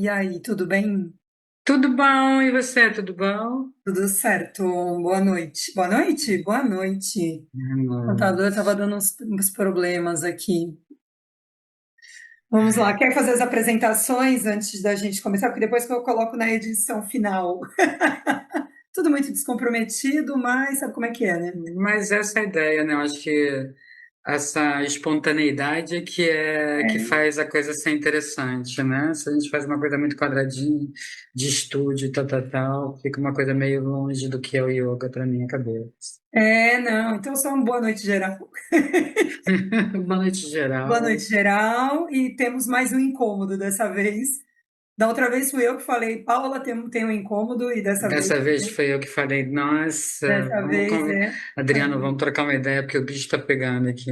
E aí, tudo bem? Tudo bom, e você, tudo bom? Tudo certo? Boa noite. Boa noite? Boa noite. Boa O computador estava noite. dando uns problemas aqui. Vamos lá, quer fazer as apresentações antes da gente começar? Porque depois que eu coloco na edição final. Tudo muito descomprometido, mas sabe como é que é, né? Mas essa é a ideia, né? Eu acho que essa espontaneidade é que É, faz a coisa ser interessante, né? Se a gente faz uma coisa muito quadradinha, de estúdio, tal, tal, tal, fica uma coisa meio longe do que é o yoga para minha cabeça. não, então só uma boa noite geral. Boa noite, Boa noite geral. geral, e temos mais um incômodo dessa vez. Da outra vez fui eu que falei, Paula tem um incômodo, e Dessa vez foi eu que falei, nossa, dessa vez é. Adriano, vamos trocar uma ideia, porque o bicho está pegando aqui.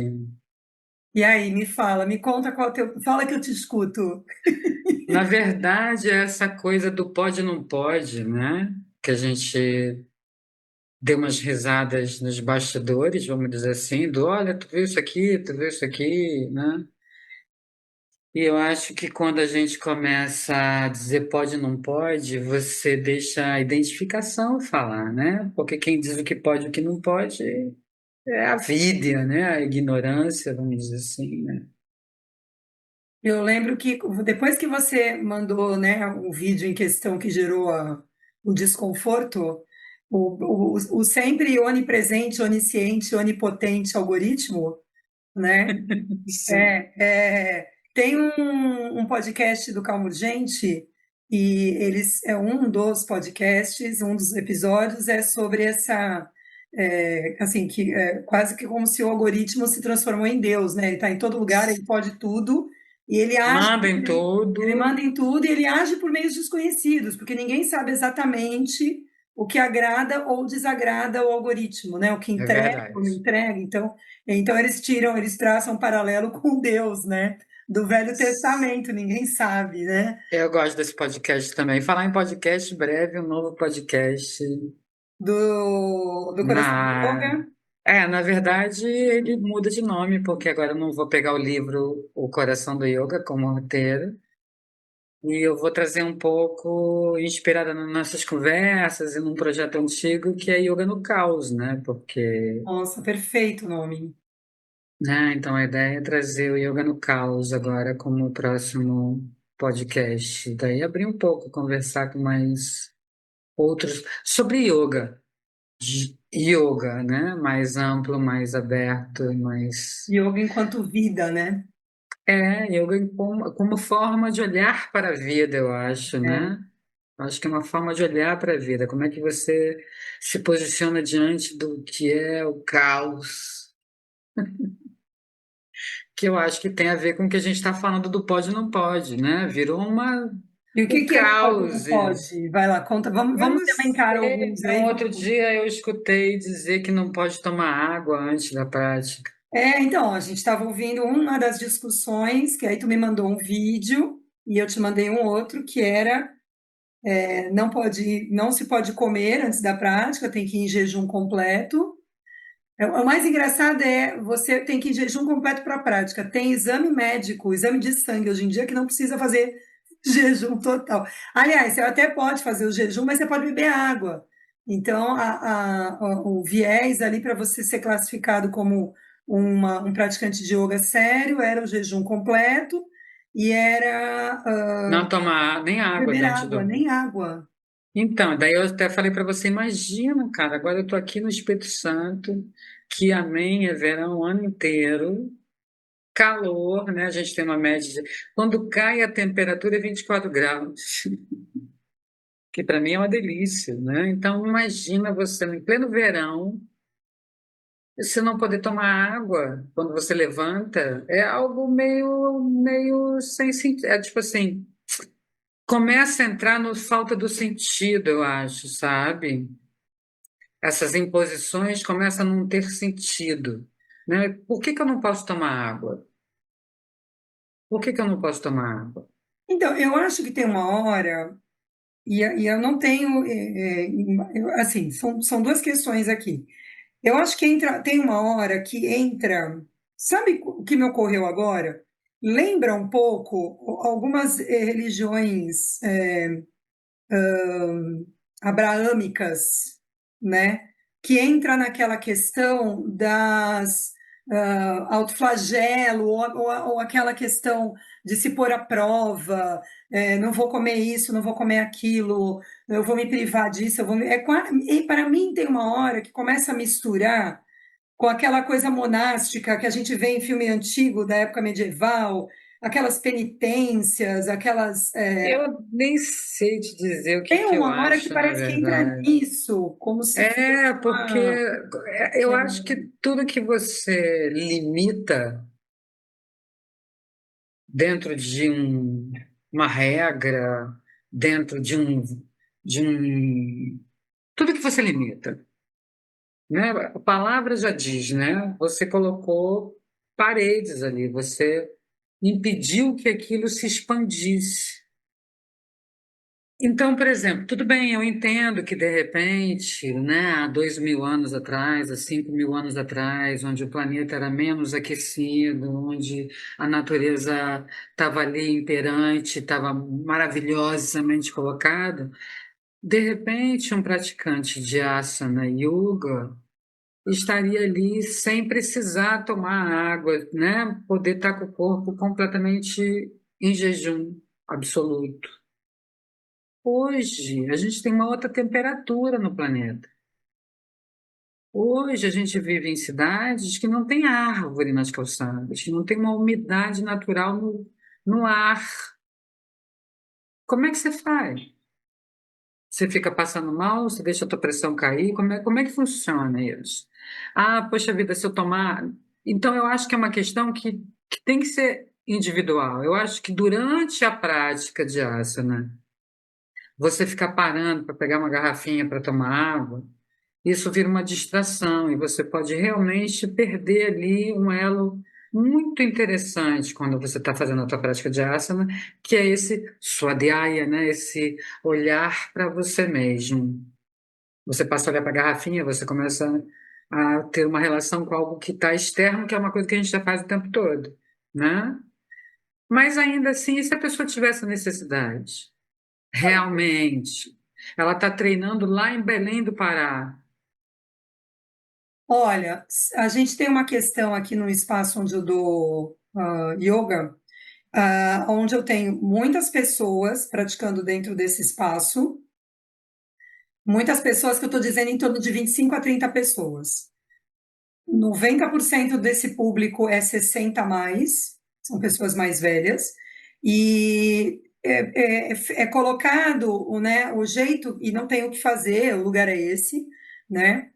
E aí, me fala, me conta qual é o teu. Fala que eu te escuto. Na verdade, é essa coisa do pode e não pode, né? Que a gente deu umas risadas nos bastidores, vamos dizer assim, do olha, tu viu isso aqui, né? E eu acho que quando a gente começa a dizer pode e não pode, você deixa a identificação falar, né? Porque quem diz o que pode e o que não pode é a vida, né? A ignorância, vamos dizer assim, né? Eu lembro que depois que você mandou, né, o vídeo em questão que gerou o desconforto, o sempre onipresente, onisciente, onipotente algoritmo, né? Sim. Tem um podcast do Calma Urgente e eles é um dos podcasts, um dos episódios é sobre essa assim que é quase que como se o algoritmo se transformou em Deus, né? Ele está em todo lugar, ele pode tudo e ele age, Manda em ele tudo, manda em tudo e ele age por meios desconhecidos, porque ninguém sabe exatamente o que agrada ou desagrada o algoritmo, né? O que é entrega ou não verdade. entrega. Então eles traçam um paralelo com Deus, né? Do Velho Testamento, ninguém sabe, né? Eu gosto desse podcast também. Falar em podcast, breve, um novo podcast Do Coração do na... Yoga. Na verdade, ele muda de nome, porque agora eu não vou pegar o livro O Coração do Yoga como roteiro, e eu vou trazer um pouco inspirada nas nossas conversas e num projeto antigo que é Yoga no Caos, né? Porque, Nossa, perfeito o nome. né? Então a ideia é trazer o Yoga no Caos agora como próximo podcast. Daí abrir um pouco, conversar com mais outros sobre yoga. Yoga, né? Mais amplo, mais aberto, mais. Yoga enquanto vida, né? Yoga como forma de olhar para a vida, eu acho, É. né? Acho que é uma forma de olhar para a vida. Como é que você se posiciona diante do que é o caos? Que eu acho que tem a ver com o que a gente está falando do pode e não pode, né? Virou E o o que é pode ou não caos isso. pode? Vai lá, conta. Eu Vamos não elencar sei. alguns Um aí. outro dia eu escutei dizer que não pode tomar água antes da prática. Então, a gente estava ouvindo uma das discussões, que aí tu me mandou um vídeo e eu te mandei um outro, que era não se pode comer antes da prática, tem que ir em jejum completo. O mais engraçado é você tem que ir em jejum completo para a prática. Tem exame médico, exame de sangue hoje em dia que não precisa fazer jejum total. Aliás, você até pode fazer o jejum, mas você pode beber água. Então, o viés ali para você ser classificado como um praticante de yoga sério era o jejum completo e era Não tomar nem água beber dentro água, do. nem água. Então, daí eu até falei para você, imagina, cara, agora eu tô aqui no Espírito Santo, que amém é verão o ano inteiro, calor, né? A gente tem uma média de... Quando cai a temperatura é 24 graus, que para mim é uma delícia, né? Então, imagina você em pleno verão, você não poder tomar água quando você levanta, é algo meio sem sentido, é tipo assim, começa a entrar no falta do sentido, eu acho, sabe? Essas imposições começam a não ter sentido, né? Por que que eu não posso tomar água? Por que que eu não posso tomar água? Então, eu acho que tem uma hora, e eu não tenho, assim, são duas questões aqui. Eu acho que tem uma hora que entra. Sabe o que me ocorreu agora? lembra um pouco algumas religiões abraâmicas, né? Que entra naquela questão das autoflagelo ou aquela questão de se pôr à prova, não vou comer isso, não vou comer aquilo, eu vou me privar disso, eu vou me... e para mim tem uma hora que começa a misturar com aquela coisa monástica que a gente vê em filme antigo da época medieval, aquelas penitências, aquelas Eu nem sei te dizer o que tem que eu uma hora que acho, na parece que entra verdade. nisso, como se fosse É, porque uma. eu É, acho que tudo que você limita dentro de uma regra, dentro de um, tudo que você limita, né? A palavra já diz, né? Você colocou paredes ali, você impediu que aquilo se expandisse. Então, por exemplo, tudo bem, eu entendo que de repente, né, há 2.000 anos atrás, há 5.000 anos atrás, onde o planeta era menos aquecido, onde a natureza estava ali imperante, estava maravilhosamente colocada, de repente um praticante de asana yoga estaria ali sem precisar tomar água, né, poder estar com o corpo completamente em jejum absoluto. Hoje, a gente tem uma outra temperatura no planeta. Hoje, a gente vive em cidades que não tem árvore nas calçadas, que não tem uma umidade natural no ar. Como é que você faz? Você fica passando mal? Você deixa a tua pressão cair? Como é que funciona isso? Ah, poxa vida, se eu tomar. Então, eu acho que é uma questão que tem que ser individual. Eu acho que durante a prática de asana, você ficar parando para pegar uma garrafinha para tomar água, isso vira uma distração e você pode realmente perder ali um elo muito interessante quando você está fazendo a tua prática de asana, que é esse swadhyaya, né? Esse olhar para você mesmo. Você passa a olhar para a garrafinha, você começa a ter uma relação com algo que está externo, que é uma coisa que a gente já faz o tempo todo, né? Mas ainda assim, e se a pessoa tiver essa necessidade, realmente, ela está treinando lá em Belém do Pará. olha, a gente tem uma questão aqui no espaço onde eu dou yoga, onde eu tenho muitas pessoas praticando dentro desse espaço, muitas pessoas que eu estou dizendo em torno de 25 a 30 pessoas. 90% desse público é 60 a mais, são pessoas mais velhas, e é colocado, né, o jeito, e não tem o que fazer, o lugar é esse, né?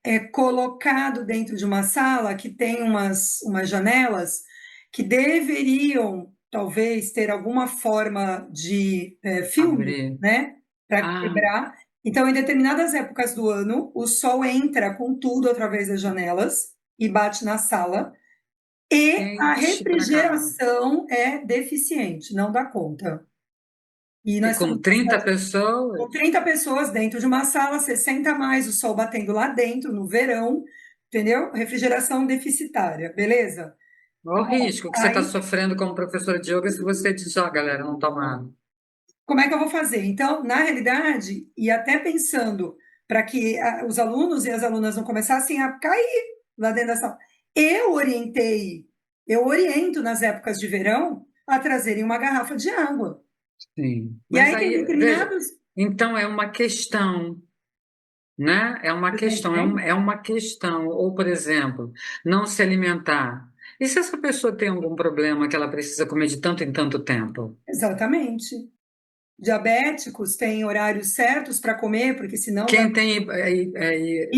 É colocado dentro de uma sala que tem umas janelas que deveriam, talvez, ter alguma forma de filme, Abrir. né? Para Ah, quebrar. Então, em determinadas épocas do ano, o sol entra com tudo através das janelas e bate na sala, e a quente pra caramba. refrigeração é deficiente, não dá conta. E E nós com estamos 30 com pessoas, 30 pessoas dentro de uma sala, 60 a mais, o sol batendo lá dentro, no verão, entendeu? Refrigeração deficitária, beleza? olha o risco que você está Aí, sofrendo como professor de yoga se você diz, ó, galera, não toma água. como é que eu vou fazer? Então, na realidade, e até pensando para que os alunos e as alunas não começassem a cair lá dentro da sala, eu orientei, eu oriento nas épocas de verão a trazerem uma garrafa de água. Sim. E Mas aí tem aí, veja, determinados. então é uma questão, né? É uma Você está questão, entendendo? é uma questão. Ou, por exemplo, não se alimentar. E se essa pessoa tem algum problema que ela precisa comer de tanto em tanto tempo? Exatamente. Diabéticos têm horários certos para comer, porque senão dá Quem tem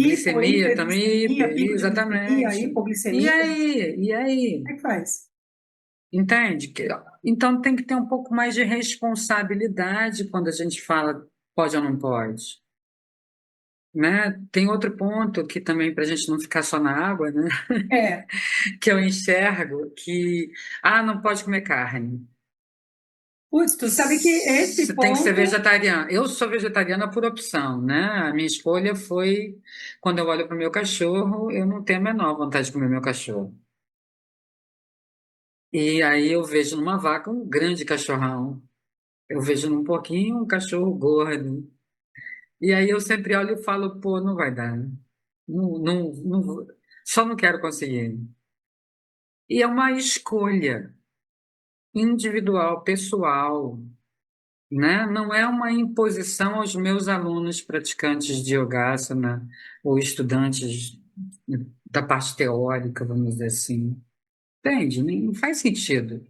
glicemia também, hiperglicemia, pico de glicemia, exatamente. E hipoglicemia, como aí? E aí? é que faz? Entende? Então tem que ter um pouco mais de responsabilidade quando a gente fala pode ou não pode, né? Tem outro ponto que também para a gente não ficar só na água, né? É, Que eu enxergo que não pode comer carne. putz, tu sabe que esse Você tem que ser ponto, vegetariano. Eu sou vegetariana por opção, né? A minha escolha foi quando eu olho para o meu cachorro, eu não tenho a menor vontade de comer meu cachorro. E aí eu vejo numa vaca um grande cachorrão. Eu vejo num porquinho um cachorro gordo. E aí eu sempre olho e falo, pô, não vai dar. Não, não, só não quero conseguir. E é uma escolha individual, pessoal, né? Não é uma imposição aos meus alunos praticantes de yogasana ou estudantes da parte teórica, vamos dizer assim. Entende? Não faz sentido.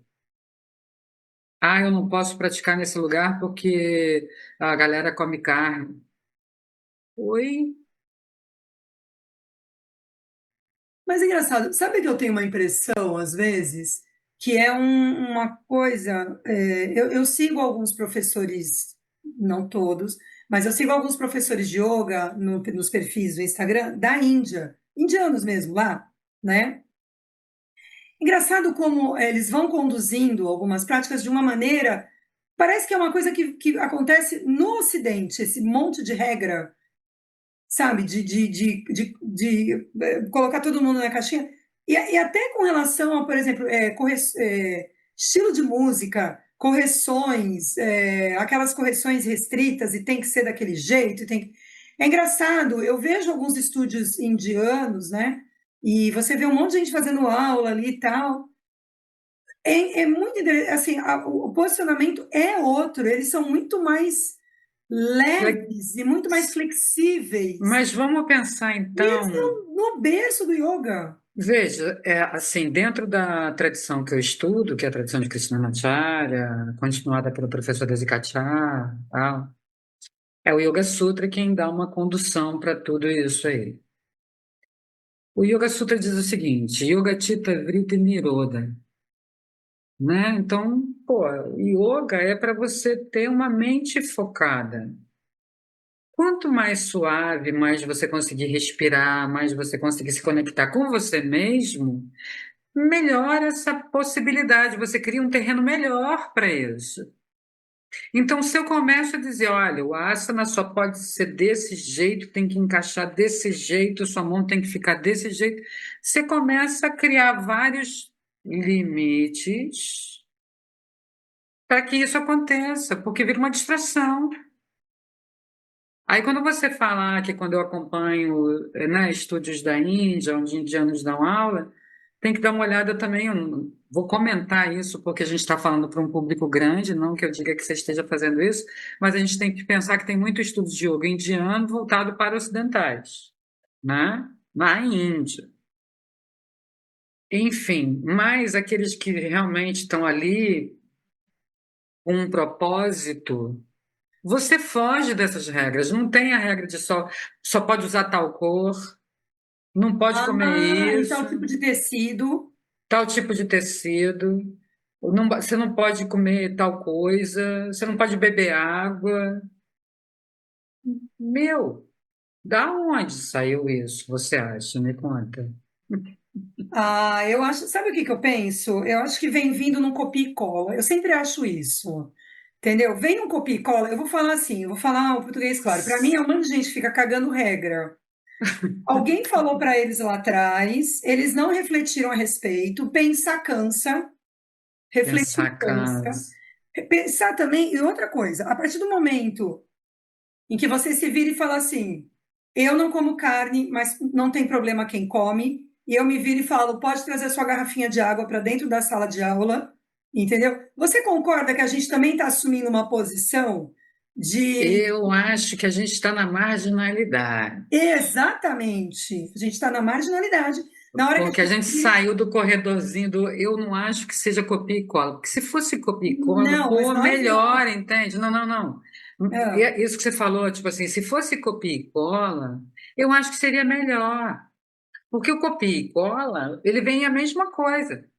Ah, eu não posso praticar nesse lugar porque a galera come carne. Oi? Mas é engraçado, sabe que eu tenho uma impressão, às vezes, que é uma coisa. Eu sigo alguns professores, não todos, mas eu sigo alguns professores de yoga nos perfis do Instagram da Índia, indianos mesmo lá, né? Engraçado como eles vão conduzindo algumas práticas de uma maneira. Parece que é uma coisa que acontece no Ocidente, esse monte de regra, sabe, colocar todo mundo na caixinha. E até com relação a, por exemplo, estilo de música, correções, aquelas correções restritas e tem que ser daquele jeito. É engraçado, eu vejo alguns estúdios indianos, né? E você vê um monte de gente fazendo aula ali e tal. É muito interessante, assim, o posicionamento é outro, eles são muito mais leves e muito mais flexíveis. Mas vamos pensar E eles então. estão no berço do yoga. Veja, assim, dentro da tradição que eu estudo, que é a tradição de Krishnamacharya, continuada pelo professor Desikachar, tal, é o Yoga Sutra quem dá uma condução para tudo isso aí. O Yoga Sutra diz o seguinte: Yoga Chitta Vritti Nirodha, né? Então, pô, yoga é para você ter uma mente focada. Quanto mais suave, mais você conseguir respirar, mais você conseguir se conectar com você mesmo, melhora essa possibilidade, você cria um terreno melhor para isso. Então, se eu começo a dizer, olha, o asana só pode ser desse jeito, tem que encaixar desse jeito, sua mão tem que ficar desse jeito, você começa a criar vários limites para que isso aconteça, porque vira uma distração. Aí, quando você fala que quando eu acompanho, né, estúdios da Índia, onde indianos dão aula, tem que dar uma olhada também. Eu não vou comentar isso porque a gente está falando para um público grande, não que eu diga que você esteja fazendo isso, mas a gente tem que pensar que tem muito estudo de yoga indiano voltado para ocidentais, né? Na Índia. Enfim, mas aqueles que realmente estão ali com um propósito. Você foge dessas regras. Não tem a regra de só pode usar tal cor, não pode comer Ah, e isso, tal tipo de tecido. tal tipo de tecido. Você não pode comer tal coisa, você não pode beber água. Meu, da onde saiu isso, você acha? Me conta. Ah, eu acho. Sabe o que que eu penso? Eu acho que vem vindo num copia e cola. Eu sempre acho isso. Entendeu? Vem num copia e cola. Eu vou falar assim, eu vou falar o português claro. Para mim, é um monte de gente que fica cagando regra. Alguém falou para eles lá atrás, eles não refletiram a respeito. Pensar cansa, refletir Pensar cansa. cansa. Pensar também, e outra coisa, a partir do momento em que você se vira e fala assim: eu não como carne, mas não tem problema quem come, e eu me viro e falo: pode trazer sua garrafinha de água para dentro da sala de aula, entendeu? Você concorda que a gente também está assumindo uma posição de Eu acho que a gente está na marginalidade. exatamente, a gente está na marginalidade. Na hora que a Porque a gente gente vira, saiu do corredorzinho do. Eu não acho que seja copia e cola. Porque se fosse copia e cola, não, mas pô, nós não. melhor, entende? Não, não, não. Ah, Isso que você falou, tipo assim, se fosse copia e cola, eu acho que seria melhor. Porque o copia e cola, ele vem a mesma coisa.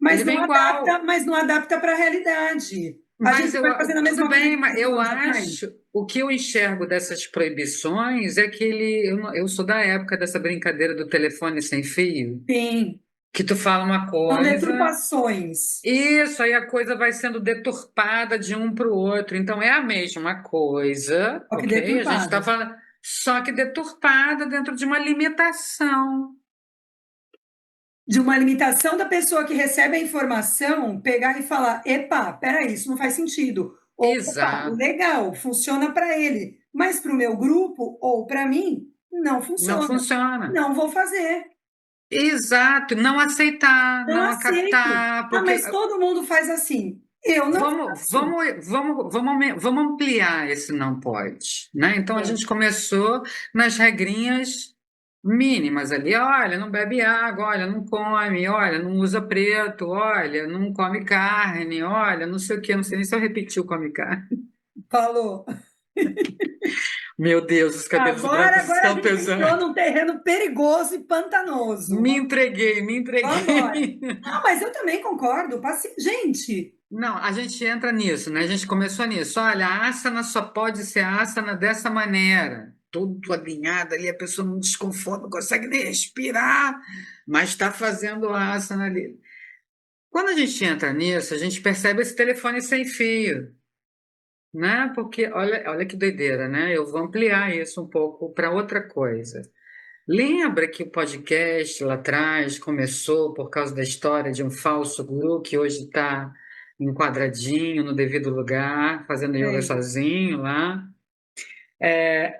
Ele vem igual. mas não adapta para a realidade. A Mas gente eu, vai fazendo a tudo mesma coisa bem, que mas 5 eu anos atrás? acho, o que eu enxergo dessas proibições é que ele, eu sou da época dessa brincadeira do telefone sem fio, Sim, que tu fala uma são coisa. deturpações. Isso, aí a coisa vai sendo deturpada de um para o outro. Então é a mesma coisa, Só que ok? A gente está deturpada. falando, só que deturpada dentro de uma limitação. de uma limitação da pessoa que recebe a informação pegar e falar: epa, peraí, isso não faz sentido. Ou, opa, Exato. legal, funciona para ele, mas para o meu grupo ou para mim, não Não funciona. funciona. Não vou fazer, Exato. Não aceitar, não não aceito. acatar, Ah, porque mas todo mundo faz assim. Eu não vamos, faço. vamos, vamos, vamos ampliar esse não pode, né? Então a É, gente começou nas regrinhas mínimas ali. Olha, não bebe água, olha, não come, olha, não usa preto, olha, não come carne, olha, não sei o quê, não sei nem se eu repeti o come carne. falou. Meu Deus, os cabelos brancos Agora a estão gente pesando. entrou num terreno perigoso e pantanoso. Me entreguei, me Vamos embora. entreguei. Não, mas eu também concordo. Gente, Não, a gente entra nisso, né? A gente começou nisso. Olha, a asana só pode ser asana dessa maneira. Tudo alinhado ali, a pessoa não desconforta, não consegue nem respirar, mas está fazendo a asana ali. Quando a gente entra nisso, a gente percebe esse telefone sem fio, né? Porque olha que doideira, né? Eu vou ampliar isso um pouco para outra coisa. Lembra que o podcast lá atrás começou por causa da história de um falso guru que hoje está enquadradinho no devido lugar, fazendo yoga lembro. sozinho lá?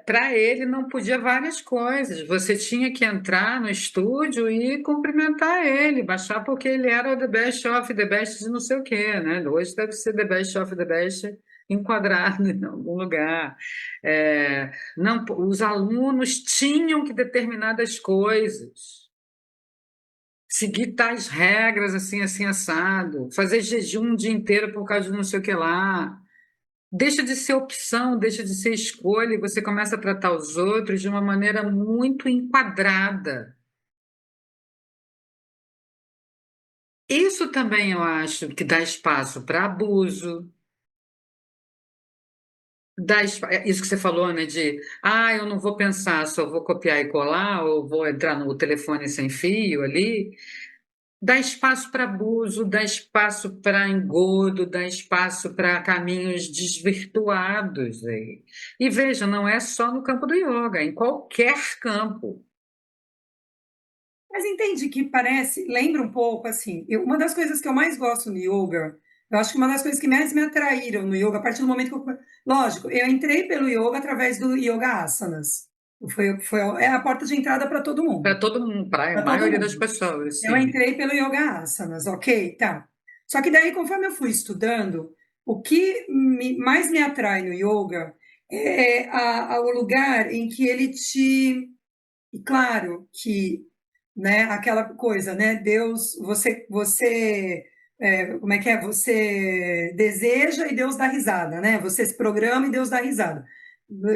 Para ele não podia várias coisas. Você tinha que entrar no estúdio e cumprimentar ele, baixar porque ele era o the best of the best de não sei o quê, né? Hoje deve ser the best of the best enquadrado em algum lugar. Não, os alunos tinham que determinadas coisas, seguir tais regras assim, assim, assado, fazer jejum o dia inteiro por causa de não sei o que lá. Deixa de ser opção, deixa de ser escolha, e você começa a tratar os outros de uma maneira muito enquadrada. Isso também eu acho que dá espaço para abuso, isso que você falou, né, de eu não vou pensar, só vou copiar e colar, ou vou entrar no telefone sem fio ali. Dá espaço para abuso, dá espaço para engodo, dá espaço para caminhos desvirtuados aí. E veja, não é só no campo do yoga, é em qualquer campo. Mas entende que parece, lembra um pouco assim, uma das coisas que eu mais gosto no yoga, eu acho que uma das coisas que mais me atraíram no yoga, a partir do momento que eu, lógico, eu entrei pelo yoga através do yoga asanas. É a porta de entrada para todo Para mundo, todo mundo, para a para todo maioria das mundo. pessoas, Eu sim. entrei pelo yoga asanas, ok, tá. Só que daí, conforme eu fui estudando, o que mais me atrai no yoga é o lugar em que ele te. E claro que, né, aquela coisa, né, Deus, como é que é? Você deseja e Deus dá risada, né? Você se programa e Deus dá risada.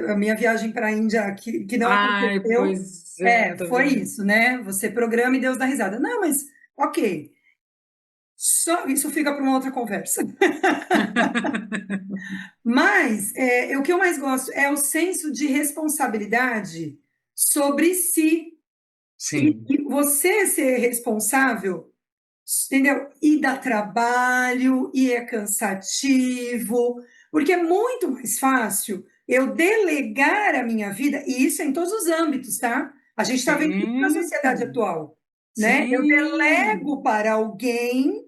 A minha viagem para a Índia, que não Ai, aconteceu, pois é, tô foi vendo. isso, né? Você programa e Deus dá risada. Não, mas, ok, só isso fica para uma outra conversa. Mas o que eu mais gosto é o senso de responsabilidade sobre si. Sim, E você ser responsável, entendeu? E dá trabalho, e é cansativo, porque é muito mais fácil eu delegar a minha vida, e isso é em todos os âmbitos, tá? A gente está vendo isso na sim, sociedade atual, né? Eu sim, delego para alguém,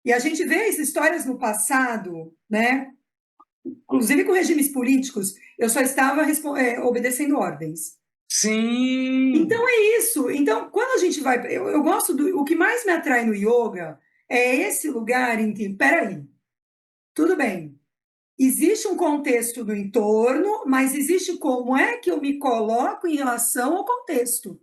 e a gente vê essas histórias no passado, né? Inclusive com regimes políticos, eu só estava obedecendo ordens. Então sim, é isso. Então, quando a gente vai. Eu gosto do. O que mais me atrai no yoga é esse lugar em que. Peraí, tudo bem. Existe um contexto do entorno, mas existe como é que eu me coloco em relação ao contexto.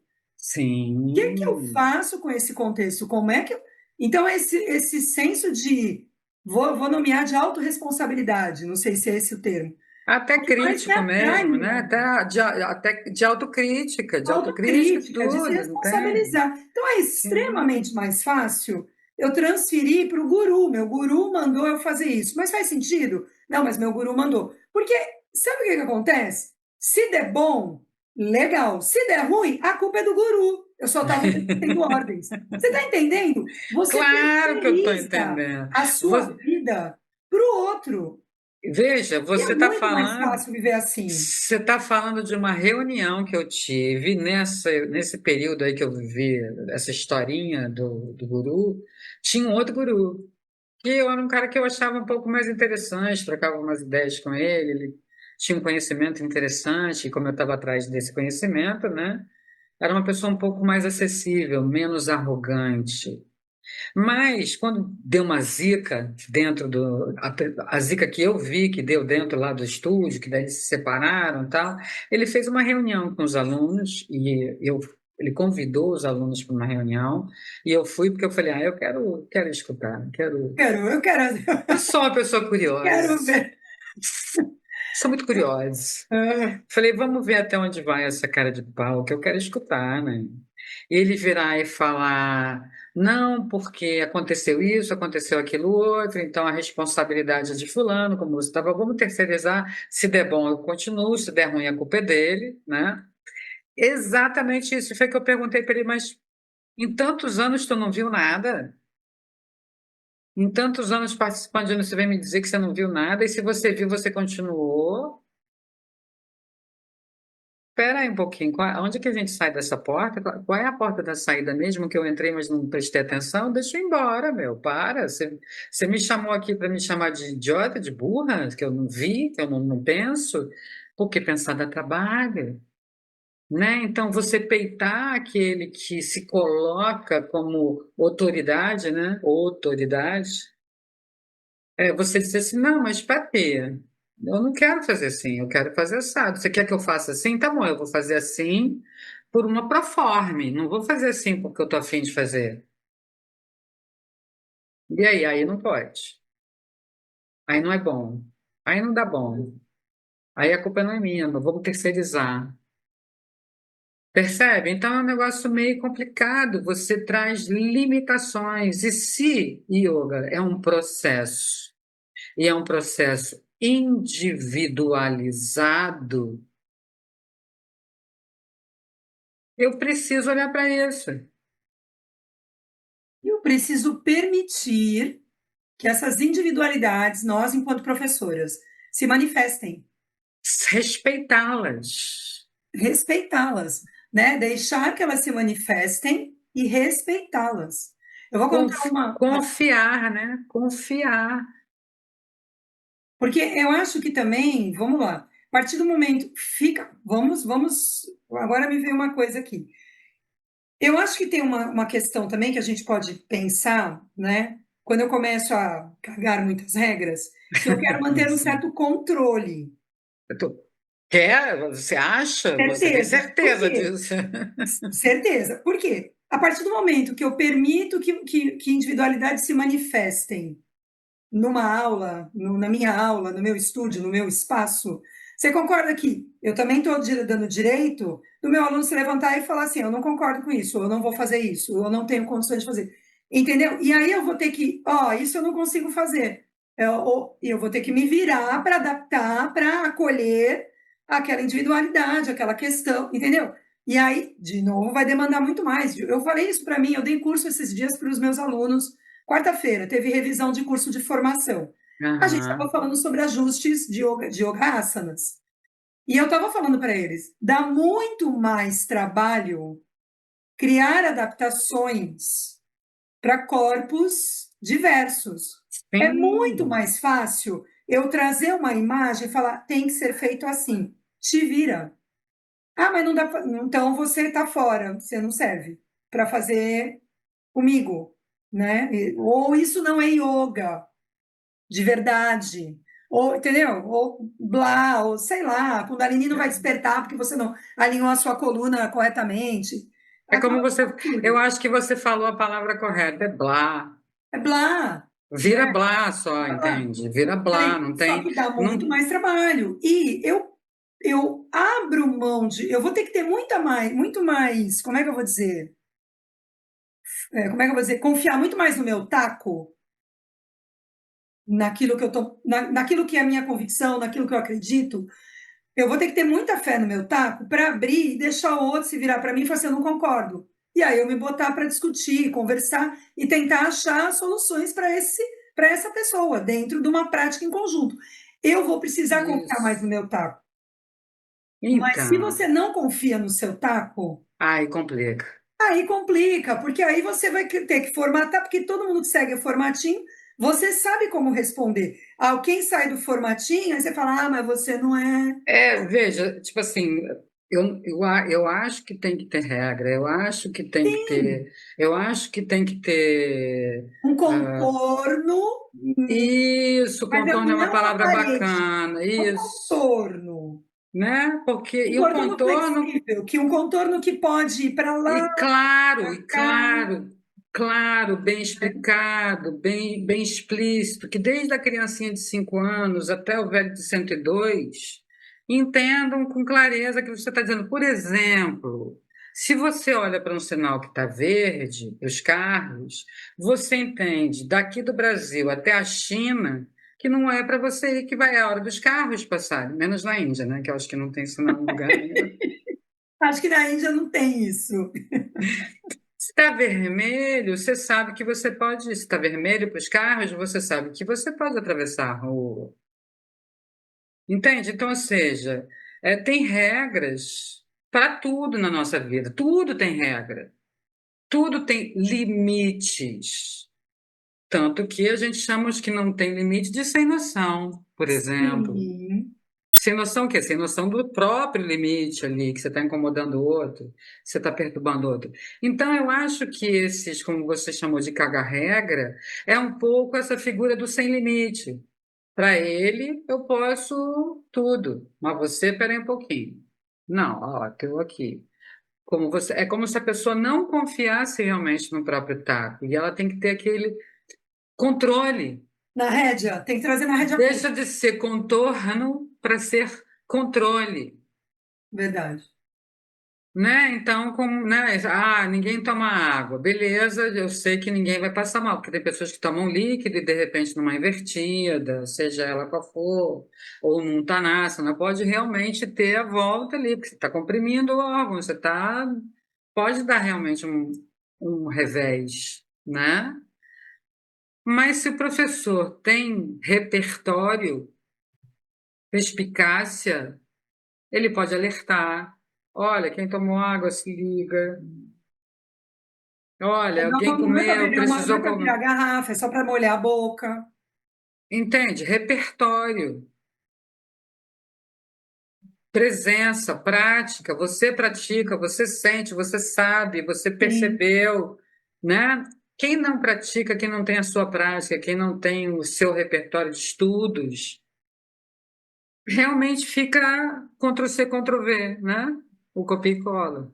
O que que eu sim. faço com esse contexto? Como é que eu... Então, esse senso de. Vou nomear de autorresponsabilidade, não sei se é esse o termo. Até O que mais me crítico atrai mesmo, no né? yoga? Até de autocrítica e Autocrítica, de se tudo, não tem? responsabilizar. Então é Sim, extremamente mais fácil eu transferir para o guru. Meu guru mandou eu fazer isso. Mas faz sentido? Não, mas meu guru mandou. Porque sabe o que acontece? Se der bom, legal. Se der ruim, a culpa é do guru. Eu só estava obedecendo ordens. Você está entendendo? Você claro que eu estou terceiriza entendendo. a sua Você, vida para o outro. Veja, E é muito mais fácil viver assim. você está falando de uma reunião que eu tive nesse período aí que eu vivi, essa historinha do guru, tinha um outro guru, que eu era um cara que eu achava um pouco mais interessante, trocava umas ideias com ele tinha um conhecimento interessante, e como eu estava atrás desse conhecimento, né? Era uma pessoa um pouco mais acessível, menos arrogante. Mas quando deu uma zica dentro a zica que eu vi que deu dentro lá do estúdio, que daí eles se separaram e tal, ele fez uma reunião com os alunos ele convidou os alunos para uma reunião e eu fui porque eu falei, eu quero escutar, quero. Eu sou uma pessoa curiosa, Quero ver. sou muito curiosa. Ah, Falei, vamos ver até onde vai essa cara de pau, que eu quero escutar, né? E ele virar e falar, não, porque aconteceu isso, aconteceu aquilo outro, então a responsabilidade é de fulano, como você estava, vamos terceirizar, se der bom eu continuo, se der ruim a culpa é dele, né? Exatamente isso, foi que eu perguntei para ele, mas em tantos anos tu não viu nada? Em tantos anos participando de você vem me dizer que você não viu nada, e se você viu, você continuou? Espera aí um pouquinho, onde que a gente sai dessa porta? Qual é a porta da saída mesmo que eu entrei, mas não prestei atenção? Deixa eu ir embora, meu, para. Você me chamou aqui para me chamar de idiota, de burra, que eu não vi, que eu não penso, porque pensar dá trabalho, né? Então, você peitar aquele que se coloca como autoridade, né? Autoridade, você dizer assim, não, mas para quê? Eu não quero fazer assim, eu quero fazer assado. Você quer que eu faça assim? Tá bom, eu vou fazer assim por uma proforme. Não vou fazer assim porque eu tô afim de fazer. E aí? Aí não pode. Aí não é bom. Aí não dá bom. Aí a culpa não é minha, não vamos terceirizar. Percebe? Então é um negócio meio complicado. Você traz limitações. E se yoga é um processo, e é um processo individualizado, eu preciso olhar para isso. eu preciso permitir que essas individualidades, nós, enquanto professoras, se manifestem, Respeitá-las. respeitá-las, né? Deixar que elas se manifestem e respeitá-las. Eu vou contar uma. Confiar, né? Confiar. Porque eu acho que também, vamos lá, a partir do momento, agora me veio uma coisa aqui. Eu acho que tem uma questão também que a gente pode pensar, né? Quando eu começo a cagar muitas regras, que eu quero manter um Sim. certo controle. Eu tô- Quer? Você acha? Você tem Certeza. Por certeza quê? disso? Certeza. Por quê? A partir do momento que eu permito que individualidades se manifestem numa aula, na minha aula, no meu estúdio, no meu espaço, você concorda que eu também estou dando direito do meu aluno se levantar e falar assim, eu não concordo com isso, ou eu não vou fazer isso, ou eu não tenho condições de fazer. Entendeu? E aí eu vou ter que, isso eu não consigo fazer. Eu vou ter que me virar para adaptar, para acolher aquela individualidade, aquela questão, entendeu? E aí, de novo, vai demandar muito mais. Eu falei isso para mim, eu dei curso esses dias para os meus alunos. Quarta-feira, teve revisão de curso de formação. A gente estava Aham. falando sobre ajustes de yoga asanas. E eu estava falando para eles, dá muito mais trabalho criar adaptações para corpos diversos. É muito Sim. mais fácil eu trazer uma imagem e falar, tem que ser feito assim. Te vira. Ah, mas não dá. Então você está fora, você não serve para fazer comigo, né? Ou isso não é yoga de verdade. Ou, entendeu? Ou blá, ou sei lá, a Kundalini não vai despertar porque você não alinhou a sua coluna corretamente. É como Aquela você. coisa Eu absurda. acho que você falou a palavra correta, é blá. É blá. Vira blá só, Blá. entende? Vira blá, Falei, não só tem. que dá muito Não, mais trabalho. E eu abro mão de. Eu vou ter que ter muito mais, como é que eu vou dizer? Como é que eu vou dizer? Confiar muito mais no meu taco, naquilo que eu tô, naquilo que é a minha convicção, naquilo que eu acredito. Eu vou ter que ter muita fé no meu taco para abrir e deixar o outro se virar para mim e falar assim, eu não concordo. E aí eu me botar para discutir, conversar e tentar achar soluções para essa pessoa dentro de uma prática em conjunto. eu vou precisar confiar mais no Isso. meu taco. Mas se Então, você não confia no seu taco, aí complica. aí complica, porque aí você vai ter que formatar, porque todo mundo que segue o formatinho, você sabe como responder. Ah, quem sai do formatinho, aí você fala, mas você não é Veja, tipo assim, eu acho que tem que ter regra, eu acho que tem que ter, eu acho que tem que ter. um ah, contorno, isso, mas contorno é não uma é uma palavra parede, bacana, é um isso, contorno. né? Porque, Um e o contorno contorno. flexível, que um contorno que pode ir para lá, E para cá. claro, claro, bem explicado, bem explícito, que desde a criancinha de 5 anos até o velho de 102 entendam com clareza o que você está dizendo. Por exemplo, se você olha para um sinal que está verde, para os carros, você entende daqui do Brasil até a China que não é para você ir, que vai a hora dos carros passarem, menos na Índia, né? Que eu acho que não tem sinal em lugar nenhum. Acho que na Índia não tem isso. Se está vermelho, você sabe que você pode. Se está vermelho para os carros, você sabe que você pode atravessar a rua. Entende? Então, ou seja, tem regras para tudo na nossa vida. Tudo tem regra. Tudo tem limites. Tanto que a gente chama os que não tem limite de sem noção, por exemplo. Sim, Sem noção o quê? Sem noção do próprio limite ali, que você está incomodando o outro, você está perturbando o outro. Então, eu acho que esses, como você chamou de caga-regra, é um pouco essa figura do sem limite. Para ele, eu posso tudo, mas você, peraí um pouquinho. Não, ó, estou aqui. É como se a pessoa não confiasse realmente no próprio taco, e ela tem que ter aquele controle. na rédea, tem que trazer na rédea Deixa curta. de ser contorno para ser controle. Verdade. Né? Então, como, né? Ninguém toma água. Beleza, eu sei que ninguém vai passar mal, porque tem pessoas que tomam líquido e de repente numa invertida, seja ela qual for, ou num Tanassa, não pode realmente ter a volta ali, porque você está comprimindo o órgão, pode dar realmente um revés, né? Mas se o professor tem repertório, perspicácia, ele pode alertar. Olha, quem tomou água se liga. Olha, alguém Não é para comeu, beber uma, não é precisou para virar comer. garrafa, é só para molhar a boca. Entende? Repertório, presença, prática. Você pratica, você sente, você sabe, você Sim. percebeu, né? Quem não pratica, quem não tem a sua prática, quem não tem o seu repertório de estudos, realmente fica Ctrl-C, Ctrl-V, né? O copia e cola.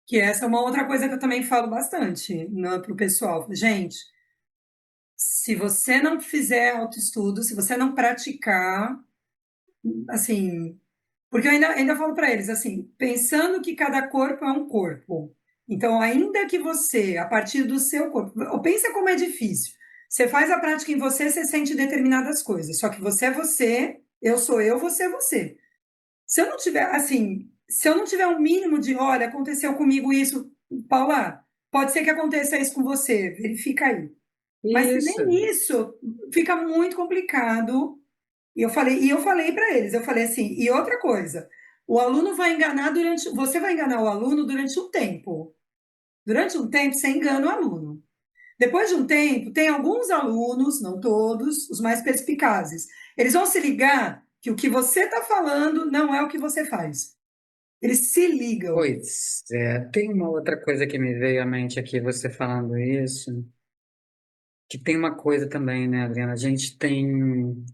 Que essa é uma outra coisa que eu também falo bastante, né, para o pessoal. Gente, se você não fizer autoestudo, se você não praticar, assim, porque eu ainda falo para eles assim, pensando que cada corpo é um corpo. Então, ainda que você, a partir do seu corpo, pensa como é difícil. Você faz a prática em você, você sente determinadas coisas. Só que você é você, eu sou eu, você é você. Se eu não tiver, assim, se eu não tiver um mínimo de, olha, aconteceu comigo isso, Paula, pode ser que aconteça isso com você, verifica aí. Mas se Isso. nem isso, fica muito complicado. E eu falei para eles, eu falei assim, e outra coisa, o aluno vai enganar você vai enganar o aluno durante um tempo. Durante um tempo, você engana o aluno. Depois de um tempo, tem alguns alunos, não todos, os mais perspicazes. Eles vão se ligar que o que você está falando não é o que você faz. Eles se ligam, Pois é, tem uma outra coisa que me veio à mente aqui, você falando isso, que tem uma coisa também, né, Adriana? A gente tem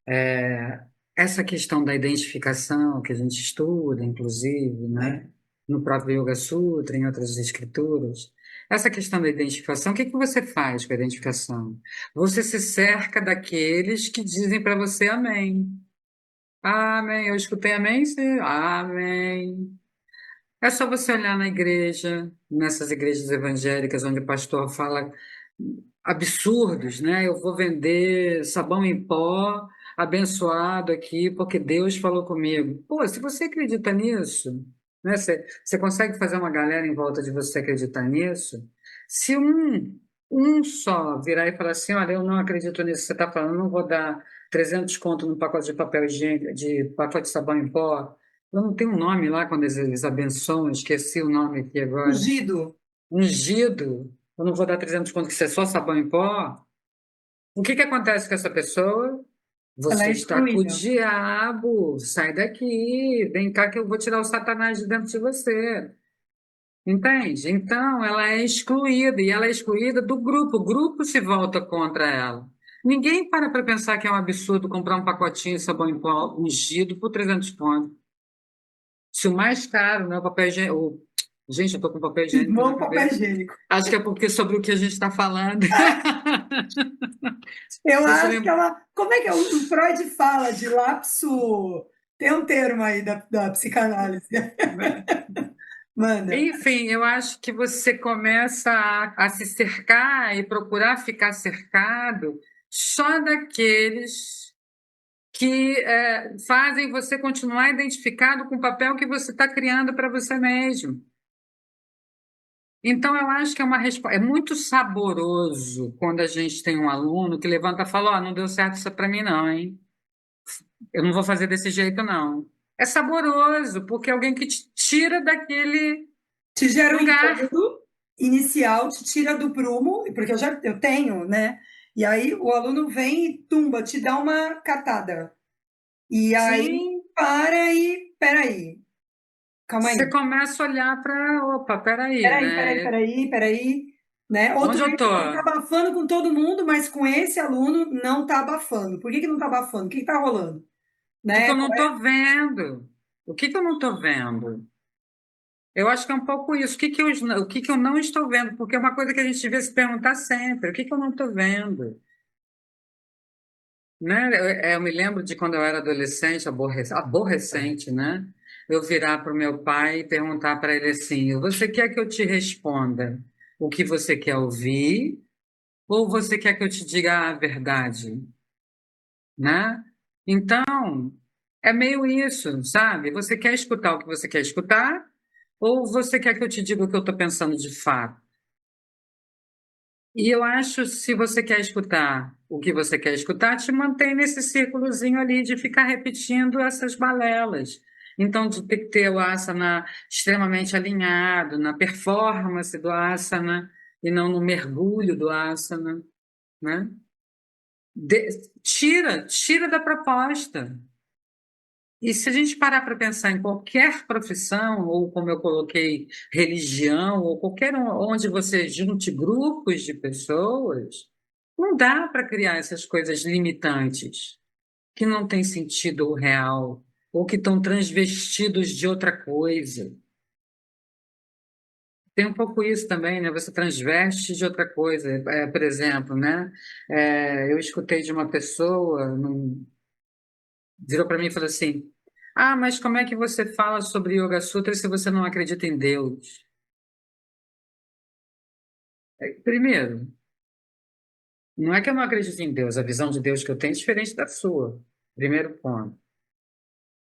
é, essa questão da identificação que a gente estuda, inclusive, né, né? no próprio Yoga Sutra, em outras escrituras. Essa questão da identificação, o que que você faz com a identificação? Você se cerca daqueles que dizem para você amém. Amém. Eu escutei amém, sim. Amém. É só você olhar na igreja, nessas igrejas evangélicas onde o pastor fala absurdos, né? Eu vou vender sabão em pó abençoado aqui porque Deus falou comigo. Pô, se você acredita nisso, né? Você consegue fazer uma galera em volta de você acreditar nisso? Se um só virar e falar assim, olha, eu não acredito nisso que você está falando, não vou dar. 300 conto no pacote de papel higiênico, de pacote de sabão em pó. Eu não tenho um nome lá quando eles abençoam, esqueci o nome aqui agora. Ungido. Ungido. Eu não vou dar 300 conto que isso é só sabão em pó. O que que acontece com essa pessoa? Ela Você é está com o excluída. diabo, sai daqui, vem cá que eu vou tirar o Satanás de dentro de você. Entende? Então, ela é excluída, e ela é excluída do grupo. O grupo se volta contra ela. Ninguém para pensar que é um absurdo comprar um pacotinho de sabão em pó ungido por 300 conto. Se o mais caro, né, o papel higiênico. Gente, eu estou com papel higiênico na Bom papel cabeça. higiênico. Acho que é porque sobre o que a gente está falando. Eu Deixa eu acho que lembrar. ela. Como é que é? O Freud fala de lapso. Tem um termo aí da psicanálise. Manda. Enfim, eu acho que você começa a se cercar e procurar ficar cercado só daqueles que fazem você continuar identificado com o papel que você está criando para você mesmo. Então, eu acho que é muito saboroso quando a gente tem um aluno que levanta e fala: Ó, não deu certo isso para mim, não, hein? Eu não vou fazer desse jeito, não. É saboroso, porque é alguém que te tira daquele Te gera um lugar. incômodo inicial, te tira do prumo, porque eu tenho, né? E aí o aluno vem e tumba, te dá uma catada. E aí Sim, para e peraí, calma você aí. começa a olhar para, opa, peraí, Peraí, né? peraí, peraí, né? Outro Onde eu ele tô? tá abafando com todo mundo, mas com esse aluno não tá abafando. Por que que não tá abafando? O que que tá rolando? O que que Né? eu não tô vendo? O que que eu não tô vendo? Eu acho que é um pouco isso. O que que eu não estou vendo? Porque é uma coisa que a gente devia se perguntar sempre. O que que eu não estou vendo? Né? Eu me lembro de quando eu era adolescente, aborrecente, né? Eu virar para o meu pai e perguntar para ele assim: você quer que eu te responda o que você quer ouvir? Ou você quer que eu te diga a verdade? Né? Então, é meio isso, sabe? Você quer escutar o que você quer escutar? Ou você quer que eu te diga o que eu estou pensando de fato? E eu acho, se você quer escutar o que você quer escutar, te mantém nesse círculozinho ali de ficar repetindo essas balelas. Então, de ter que ter o asana extremamente alinhado, na performance do asana, e não no mergulho do asana, né? Tira da proposta. E se a gente parar para pensar em qualquer profissão, ou como eu coloquei, religião, ou onde você junte grupos de pessoas, não dá para criar essas coisas limitantes, que não têm sentido real, ou que estão transvestidos de outra coisa. Tem um pouco isso também, né? Você transveste de outra coisa. Por exemplo, né? Eu escutei de uma pessoa, virou para mim e falou assim: Ah, mas como é que você fala sobre Yoga Sutra se você não acredita em Deus? Primeiro, não é que eu não acredito em Deus, a visão de Deus que eu tenho é diferente da sua. Primeiro ponto.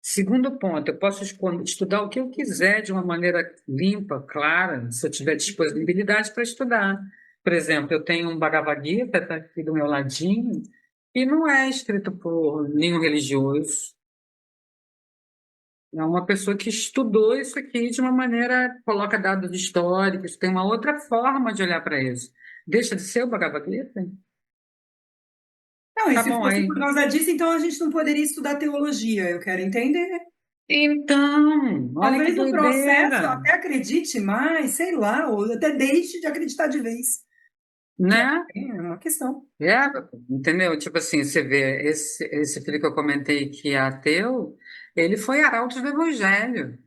Segundo ponto, eu posso estudar o que eu quiser de uma maneira limpa, clara, se eu tiver disponibilidade para estudar. Por exemplo, eu tenho um Bhagavad Gita, está aqui do meu ladinho, e não é escrito por nenhum religioso. É uma pessoa que estudou isso aqui de uma maneira, coloca dados históricos, tem uma outra forma de olhar para isso. Deixa de ser o Bhagavad Gita? Não, e Tá se bom fosse por aí. causa disso, então a gente não poderia estudar teologia. Eu quero entender. Então, olha que Talvez no processo eu doideira, até acredite mais, sei lá, ou até deixe de acreditar de vez. Que né? é uma questão. É, entendeu? Tipo assim, você vê, esse filho que eu comentei que é ateu, ele foi arauto do Evangelho,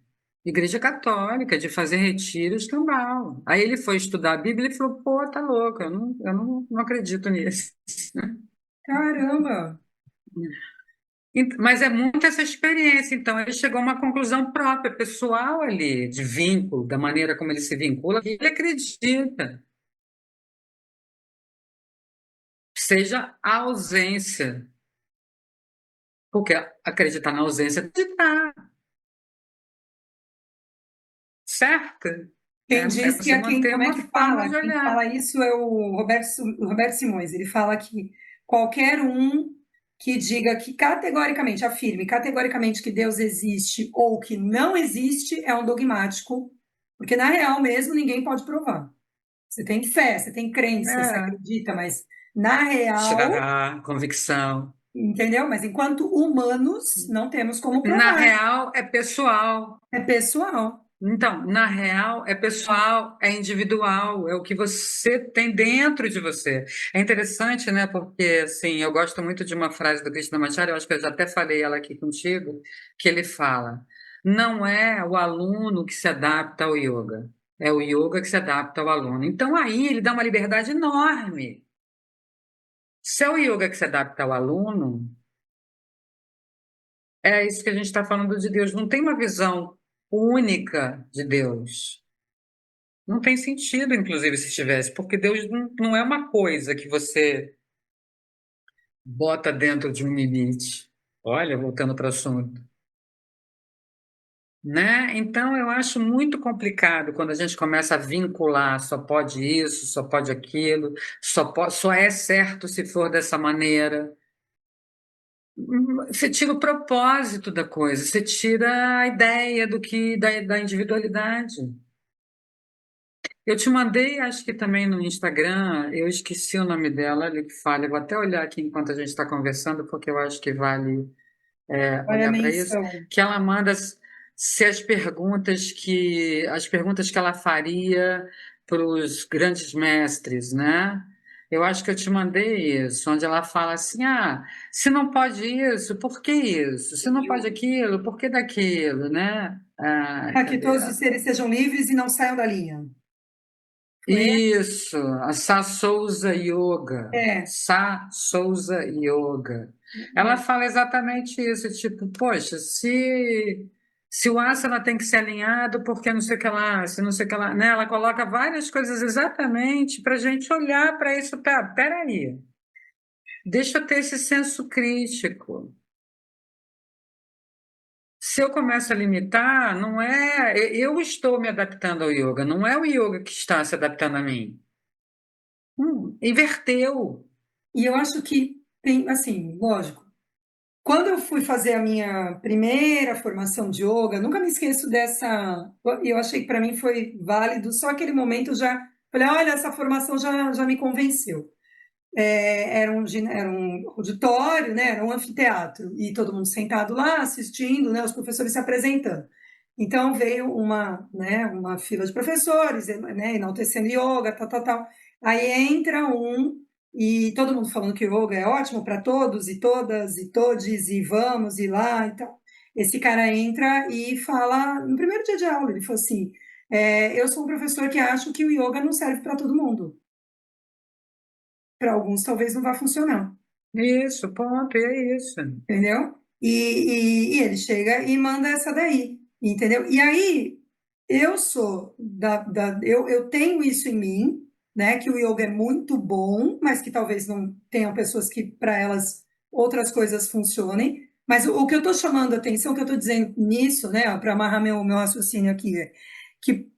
Igreja Católica, de fazer retiros, cambal. Aí ele foi estudar a Bíblia e falou, pô, tá louco, eu não acredito nisso. Caramba! Mas é muito essa experiência, então ele chegou a uma conclusão própria, pessoal ali, de vínculo, da maneira como ele se vincula, que ele acredita, seja a ausência, porque acreditar na ausência é acreditar, certo? Quem É diz que você é quem, manter como é uma que forma fala? de Quem olhar. fala isso é o Roberto Simões. Ele fala que qualquer um. que diga que categoricamente, afirme categoricamente que Deus existe ou que não existe, é um dogmático, porque na real mesmo ninguém pode provar. Você tem fé, você tem crença, você É, acredita, mas na real, tirar convicção. entendeu? Mas enquanto humanos, não temos como Na provar. real, é pessoal. É pessoal. Então, na real, é pessoal, é individual, é o que você tem dentro de você. É interessante, né? Porque, assim, eu gosto muito de uma frase do Krishnamacharya, eu acho que eu já até falei ela aqui contigo, que ele fala: não é o aluno que se adapta ao yoga, é o yoga que se adapta ao aluno. Então, aí ele dá uma liberdade enorme. Se é o yoga que se adapta ao aluno, é isso que a gente está falando de Deus. Não tem uma visão única de Deus. Não tem sentido, inclusive, se tivesse, porque Deus não é uma coisa que você bota dentro de um limite. Olha, voltando para o assunto. Né? Então, eu acho muito complicado quando a gente começa a vincular, só pode isso, só pode aquilo, só é certo se for dessa maneira. Você tira o propósito da coisa, você tira a ideia da individualidade. Eu te mandei, acho que também no Instagram, eu esqueci o nome dela, ele que fala, eu vou até olhar aqui enquanto a gente está conversando, porque eu acho que vale Olha a olhar para isso, menção. que ela manda se as perguntas que ela faria para os grandes mestres, né? Eu acho que eu te mandei isso, onde ela fala assim: se não pode isso, por que isso? Se não pode aquilo, por que daquilo, né? Para que Cadê? todos os seres sejam livres e não saiam da linha. Foi? Isso, a Sá Souza Yoga. É, Sá Souza Yoga. Ela é. fala exatamente isso, tipo, poxa, se o asana tem que ser alinhado, porque não sei o que lá, se não sei o que lá, né? Ela coloca várias coisas exatamente para a gente olhar para isso, peraí, deixa eu ter esse senso crítico. Se eu começo a limitar, não é, eu estou me adaptando ao yoga, não é o yoga que está se adaptando a mim. Inverteu. E eu acho que tem, assim, lógico. Quando eu fui fazer a minha primeira formação de yoga, nunca me esqueço dessa. Eu achei que para mim foi válido, só aquele momento eu já falei: olha, essa formação já me convenceu. Era um auditório, né, era um anfiteatro, e todo mundo sentado lá assistindo, né, os professores se apresentando. Então veio uma fila de professores, né, enaltecendo yoga, tal, tal, tal. Aí entra um e todo mundo falando que o yoga é ótimo para todos e todas e todes e vamos e lá e tal. Esse cara entra e fala no primeiro dia de aula, ele falou assim: eu sou um professor que acho que o yoga não serve para todo mundo. Para alguns talvez não vá funcionar. Isso, ponto, e é isso. Entendeu? E ele chega e manda essa daí, entendeu? E aí, eu tenho isso em mim, né? Que o yoga é muito bom, mas que talvez não tenham pessoas que, para elas, outras coisas funcionem. Mas o que eu estou chamando a atenção, o que eu estou dizendo nisso, né? Para amarrar meu raciocínio aqui, é que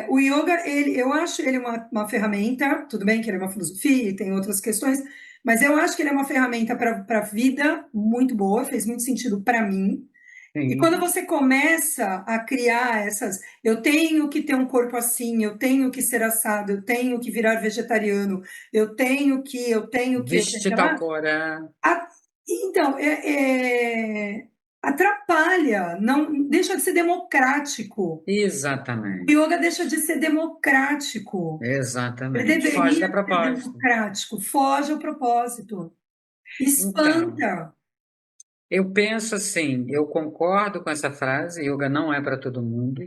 o yoga, eu acho ele uma ferramenta, tudo bem que ele é uma filosofia e tem outras questões, mas eu acho que ele é uma ferramenta para a vida muito boa, fez muito sentido para mim. E quando Sim. você começa a criar essas, eu tenho que ter um corpo assim, eu tenho que ser assado, eu tenho que virar vegetariano, eu tenho que Vestir tal lá. cor, A- então, atrapalha, não deixa de ser democrático. O exatamente. yoga deixa de ser democrático. Ele Exatamente. Foge deveria da ser proposta. democrático, foge ao propósito. Então, Espanta. eu penso assim, eu concordo com essa frase, yoga não é para todo mundo,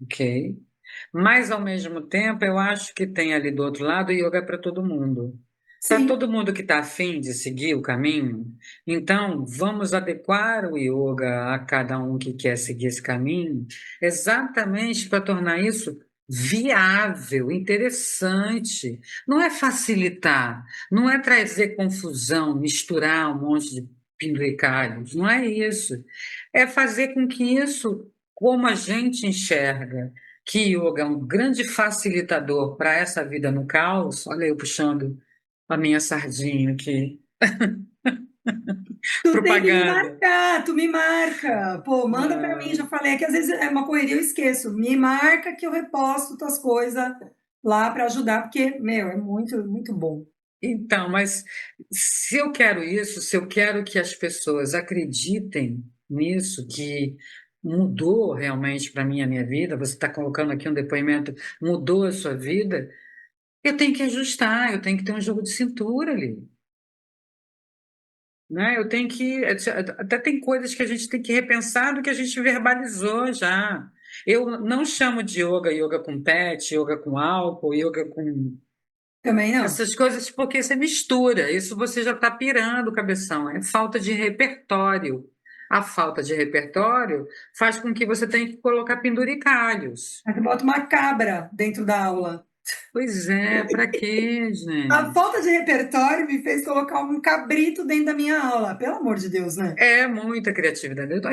ok? Mas, ao mesmo tempo, eu acho que tem ali do outro lado, yoga é para todo mundo. Para Sim, todo mundo que está afim de seguir o caminho, então vamos adequar o yoga a cada um que quer seguir esse caminho, exatamente para tornar isso viável, interessante. Não é facilitar, não é trazer confusão, misturar um monte de penduricalhos, não é isso. É fazer com que isso, como a gente enxerga, que yoga é um grande facilitador para essa vida no caos. Olha eu puxando a minha sardinha aqui. Tu tem que me Propaganda. marcar, tu me marca. Pô, manda pra mim, Não. já falei, é que às vezes é uma correria, eu esqueço. Me marca que eu reposto tuas coisas lá para ajudar, porque, meu, é muito, muito bom. Então, mas se eu quero isso, se eu quero que as pessoas acreditem nisso, que mudou realmente para mim a minha vida, você está colocando aqui um depoimento, mudou a sua vida, eu tenho que ajustar, eu tenho que ter um jogo de cintura ali, né? Eu tenho que, até tem coisas que a gente tem que repensar do que a gente verbalizou já. Eu não chamo de yoga, yoga com pet, yoga com álcool, yoga com Também não. essas coisas, porque você mistura, isso você já está pirando o cabeção, é falta de repertório. A falta de repertório faz com que você tenha que colocar penduricalhos. Aí tu bota uma cabra dentro da aula. Pois é, para quê, A gente? falta de repertório me fez colocar um cabrito dentro da minha aula. Pelo amor de Deus, né? É muita criatividade. Então,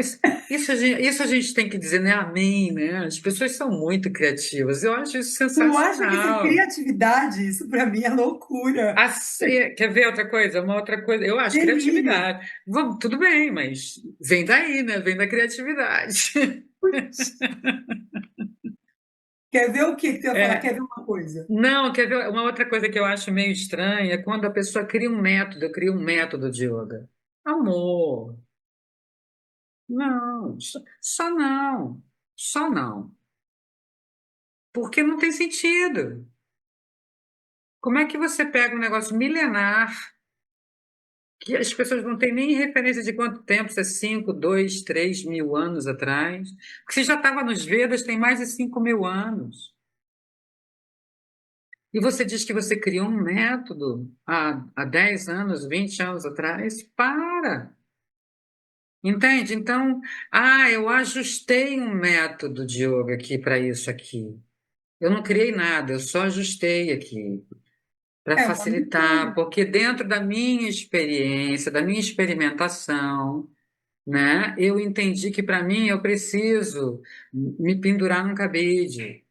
isso a gente tem que dizer, né? Amém, né? As pessoas são muito criativas. Eu acho isso Tu acha que isso é sensacional. criatividade? Isso pra mim é loucura. Quer ver outra coisa? Uma outra coisa. Eu acho Delírio. criatividade. Vamos, tudo bem, mas vem daí, né? Vem da criatividade. Quer ver o que que tu ia falar? Quer É, ver uma coisa? não, quer ver uma outra coisa que eu acho meio estranha é quando a pessoa cria um método, eu crio um método de yoga. Amor, não, só não, só não, porque não tem sentido. Como é que você pega um negócio milenar, que as pessoas não têm nem referência de quanto tempo, se é 5, 2, 3 mil anos atrás, porque se já estava nos Vedas tem mais de 5 mil anos. E você diz que você criou um método há 10 anos, 20 anos atrás? Para! Entende? Então, eu ajustei um método de yoga aqui para isso aqui. Eu não criei nada, eu só ajustei aqui para É uma facilitar, mistura. porque dentro da minha experiência, da minha experimentação, né, eu entendi que para mim eu preciso me pendurar num cabide.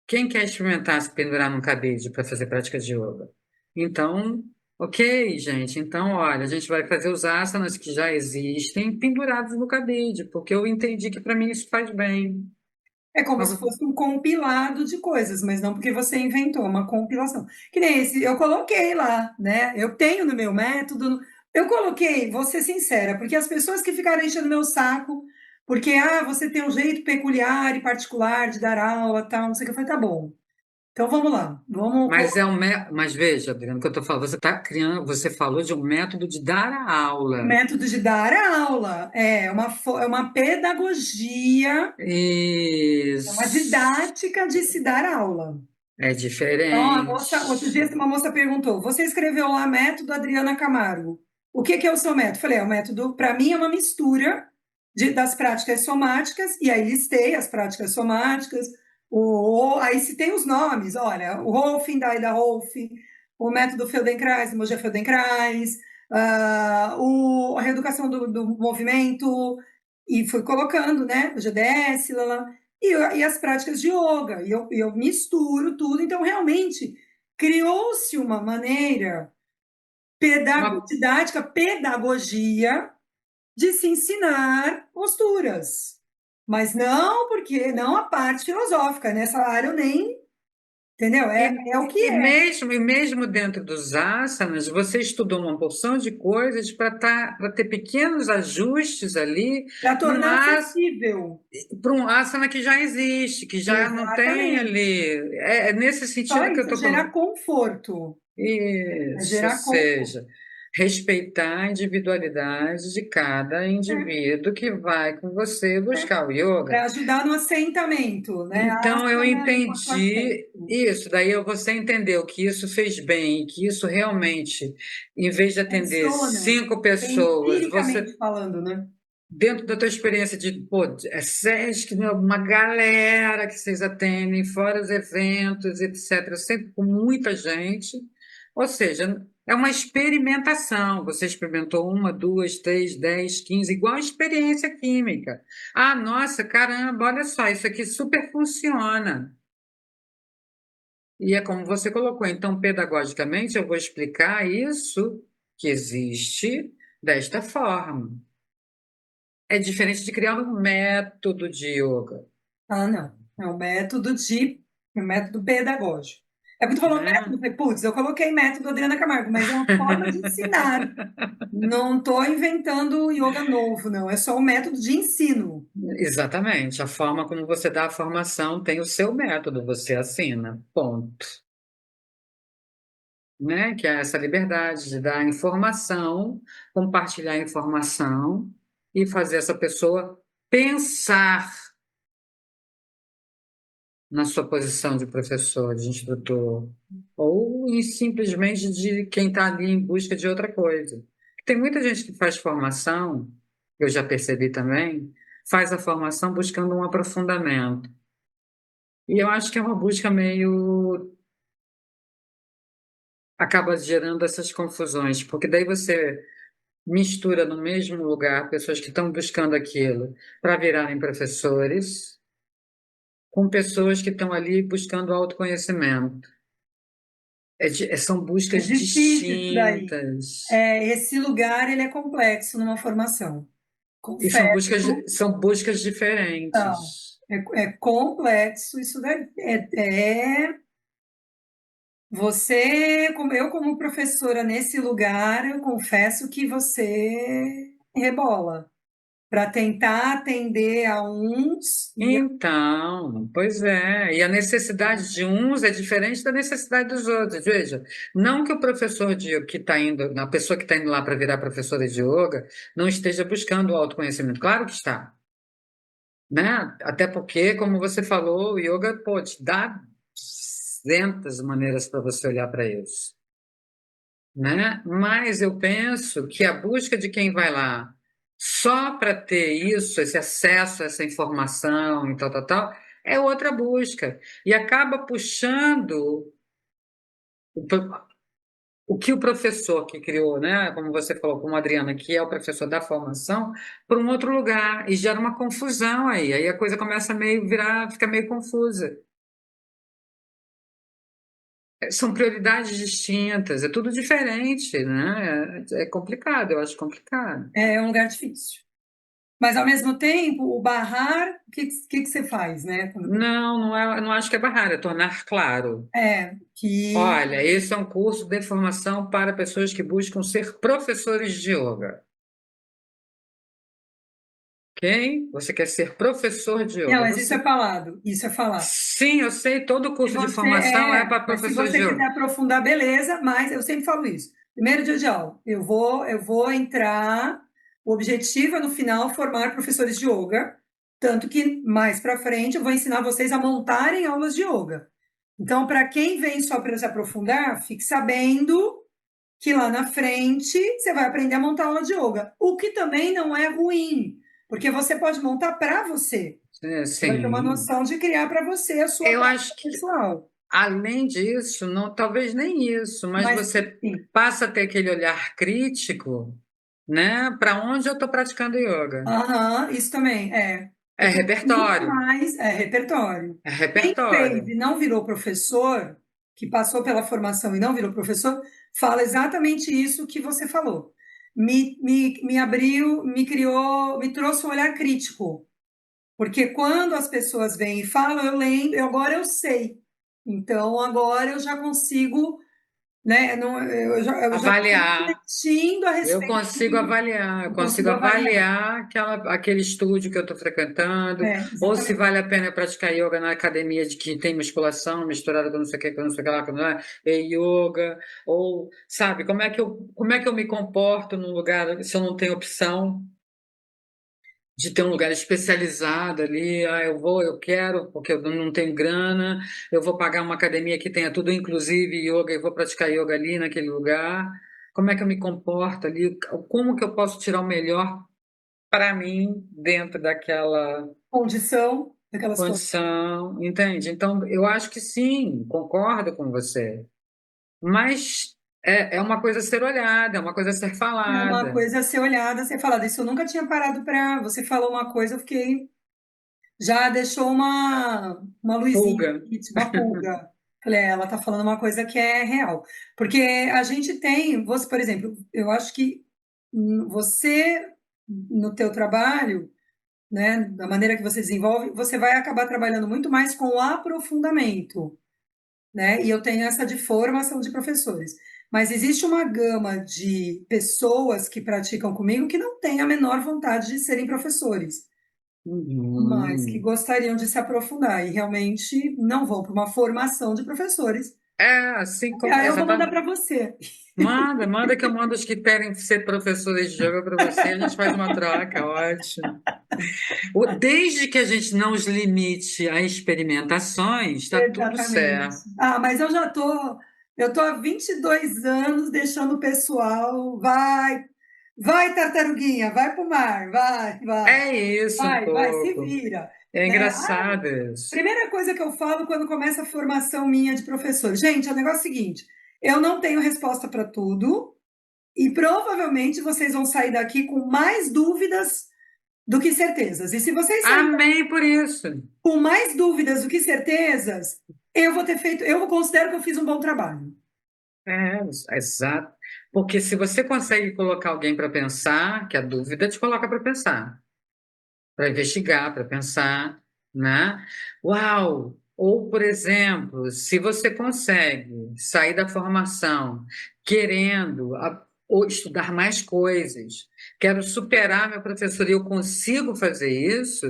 Quem quer experimentar se pendurar num cabide para fazer prática de yoga? Então, ok, gente. Então, olha, a gente vai fazer os asanas que já existem pendurados no cabide, porque eu entendi que para mim isso faz bem. É como Mas se fosse um compilado de coisas, mas não porque você inventou, uma compilação. Que nem esse, eu coloquei lá, né? Eu tenho no meu método, eu coloquei, vou ser sincera, porque as pessoas que ficaram enchendo meu saco, porque, você tem um jeito peculiar e particular de dar aula, tal, não sei o que, eu falei, tá bom. Então vamos lá, vamos mas colocar mas veja, Adriano, o que eu estou falando, você está criando, você falou de um método de dar a o aula. método de dar aula, é uma pedagogia, é uma Isso didática de se dar aula. é Então, outro dia diferente. uma moça perguntou: você escreveu lá método Adriana Camargo. O que que é o seu método? Falei, o método, para mim, é uma mistura das práticas somáticas, e aí listei as práticas somáticas, aí citei os nomes, olha, o Rolf, Daida Rolf, o método Feldenkrais, Moja Feldenkrais, a reeducação do movimento, e fui colocando, né, o GDS, lá, lá e as práticas de yoga. E eu misturo tudo. Então, realmente, criou-se uma maneira Uma didática, pedagogia, de se ensinar posturas. Mas não a parte filosófica. Nessa área eu nem. Entendeu? É o que é. e mesmo dentro dos asanas, você estudou uma porção de coisas para ter pequenos ajustes ali Para para tornar acessível. para um asana que já existe, que já não tem Exatamente. ali. É nesse Só sentido que eu isso, estou gerar falando. conforto. É Isso, ou gerar conforto. seja, respeitar a individualidade de cada indivíduo que vai com você buscar o yoga. Para ajudar no assentamento, né? Então eu Asana enquanto entendi assento. isso, daí você entendeu que isso fez bem, que isso realmente, em vez de atender Funciona, 5 pessoas, você, empiricamente falando, né? dentro da tua experiência de, pô, é SESC, né, uma galera que vocês atendem, fora os eventos, etc., sempre com muita gente, ou seja, é uma experimentação. Você experimentou uma, duas, três, 10, 15, igual a experiência química. Ah, nossa, caramba, olha só, isso aqui super funciona. E é como você colocou, então, pedagogicamente, eu vou explicar isso que existe, desta forma. É diferente de criar um método de yoga, Ah, não. É um método pedagógico. É porque tu falou método, né? eu falei, putz, eu coloquei método Adriana Camargo, mas é uma forma de ensinar. Não estou inventando yoga novo, não. É só um método de ensino. Exatamente. A forma como você dá a formação tem o seu método, você assina. Ponto. Né? Que é essa liberdade de dar informação, compartilhar informação e fazer essa pessoa pensar na sua posição de professor, de instrutor, ou simplesmente de quem está ali em busca de outra coisa. Tem muita gente que faz formação, eu já percebi também, faz a formação buscando um aprofundamento. E eu acho que é uma busca meio. Acaba gerando essas confusões, porque daí você mistura no mesmo lugar pessoas que estão buscando aquilo para virarem professores, com pessoas que estão ali buscando autoconhecimento. São É buscas difícil isso daí. distintas. É, esse lugar ele é complexo numa formação. E Confesso, são buscas não. diferentes. É complexo isso daí. Você, como eu como professora nesse lugar, eu confesso que você rebola para tentar atender a uns e Então, pois é, e a necessidade de uns é diferente da necessidade dos outros. Veja, não que o professor de yoga que está indo, a pessoa que está indo lá para virar professora de yoga, não esteja buscando o autoconhecimento. Claro que está, né? Até porque, como você falou, o yoga, pô, te dá 200 maneiras para você olhar para isso, né? Mas eu penso que a busca de quem vai lá só para ter isso, esse acesso a essa informação e tal, tal, tal, é outra busca. E acaba puxando o, o que o professor que criou, né? Como você falou, como a Adriana, que é o professor da formação, para um outro lugar. E gera uma confusão aí. Aí a coisa começa a meio virar, fica meio confusa. São prioridades distintas, é tudo diferente, né? É complicado, eu acho complicado. é um lugar difícil. Mas ao mesmo tempo, o barrar, o que você faz, né? Não, não é, não acho que é barreira, é tornar claro. Que Olha, esse é um curso de formação para pessoas que buscam ser professores de yoga, ok? Você quer ser professor de não, yoga. mas isso é Você, falado, isso é falado. sim, eu sei, todo Se curso de você formação é para mas se professores você de quiser yoga. aprofundar, beleza, mas eu sempre falo isso. Primeiro dia de aula, eu vou entrar, o objetivo é no final formar professores de yoga, tanto que mais para frente eu vou ensinar vocês a montarem aulas de yoga. Então, para quem vem só para se aprofundar, fique sabendo que lá na frente você vai aprender a montar aula de yoga, o que também não é ruim, porque você pode montar para você. É, Você vai ter uma sim, noção de criar para você a sua eu prática acho que pessoal. além disso, não, talvez nem isso, mas Mas, você sim. passa a ter aquele olhar crítico, né? Para onde eu estou praticando yoga? Aham, isso também, É Eu penso muito repertório, mais, repertório. é Quem repertório. fez e não virou professor, que passou pela formação e não virou professor, fala exatamente isso que você falou. Me abriu, me criou, me trouxe um olhar crítico. Porque quando as pessoas vêm e falam, eu lembro, agora eu sei. Então, agora eu já consigo, né? Não, eu já estou Avaliar. refletindo a Eu respeito consigo daquilo. avaliar, eu Eu consigo consigo avaliar. avaliar aquele estúdio que eu estou frequentando, ou se Exatamente. vale a pena eu praticar yoga na academia de que tem musculação misturada com não sei o que, com não sei o que lá, com não é, e yoga, ou, sabe, como é que eu me comporto num lugar se eu não tenho opção de ter um lugar especializado ali, eu vou, eu quero, porque eu não tenho grana, eu vou pagar uma academia que tenha tudo, inclusive yoga, e vou praticar yoga ali naquele lugar. Como é que eu me comporto ali? Como que eu posso tirar o melhor para mim dentro daquela Condição daquela situação. condição, entende? Então, eu acho que sim, concordo com você. Mas é uma coisa a ser olhada, é uma coisa a ser É uma falada. coisa a ser olhada, a ser falada. Isso eu nunca tinha parado para. Você falou uma coisa, eu fiquei. Já deixou uma luzinha, Pulga. aqui, tipo, uma pulga. Falei, ela tá falando uma coisa que é real. Porque a gente tem, você, por exemplo, eu acho que você, no teu trabalho, né, da maneira que você desenvolve, você vai acabar trabalhando muito mais com o aprofundamento, né? E eu tenho essa de formação de professores. Mas existe uma gama de pessoas que praticam comigo que não têm a menor vontade de serem professores, mas que Uhum. gostariam de se aprofundar e realmente não vão para uma formação de professores. É, assim E como. aí eu vou mandar Exatamente. para você. Manda que eu mando os que querem ser professores de yoga para você, a gente faz uma troca, ótimo. Desde que a gente não os limite a experimentações, está tudo Exatamente. certo. Ah, mas eu tô há 22 anos deixando o pessoal, vai tartaruguinha, vai pro mar, É isso um vai, se pouco. vira, É né? engraçado isso. Primeira coisa que eu falo quando começa a formação minha de professor, gente, o negócio é o seguinte, eu não tenho resposta para tudo e provavelmente vocês vão sair daqui com mais dúvidas do que certezas. E se vocês saírem Amém por isso. com mais dúvidas do que certezas, eu considero que eu fiz um bom trabalho. É, exato. Porque se você consegue colocar alguém para pensar, que a dúvida te coloca para pensar, para investigar, para pensar, né? Uau! Ou, por exemplo, se você consegue sair da formação querendo ou estudar mais coisas, quero superar meu professor e eu consigo fazer isso,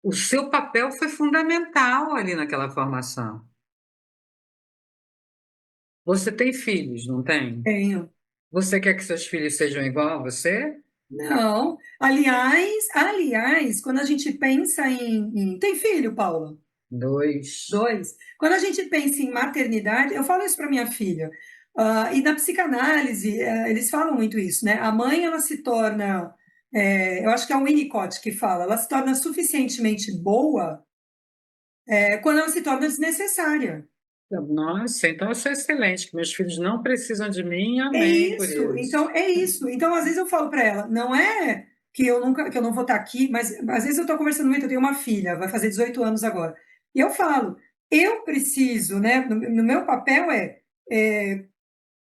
o seu papel foi fundamental ali naquela formação. Você tem filhos, não tem? Tenho. Você quer que seus filhos sejam igual a você? Não. Aliás, quando a gente pensa tem filho, Paula? Dois. Dois. Quando a gente pensa em maternidade, eu falo isso para minha filha. E na psicanálise, eles falam muito isso, né? A mãe, ela se torna, eu acho que é o Winnicott que fala, ela se torna suficientemente boa, quando ela se torna desnecessária. Nossa, então eu sou excelente, que meus filhos não precisam de mim, É amém por isso, isso. então é isso. Então, às vezes eu falo para ela, não é que eu não vou estar aqui, mas às vezes eu estou conversando muito, eu tenho uma filha, vai fazer 18 anos agora. E eu falo, eu preciso, né? No meu papel é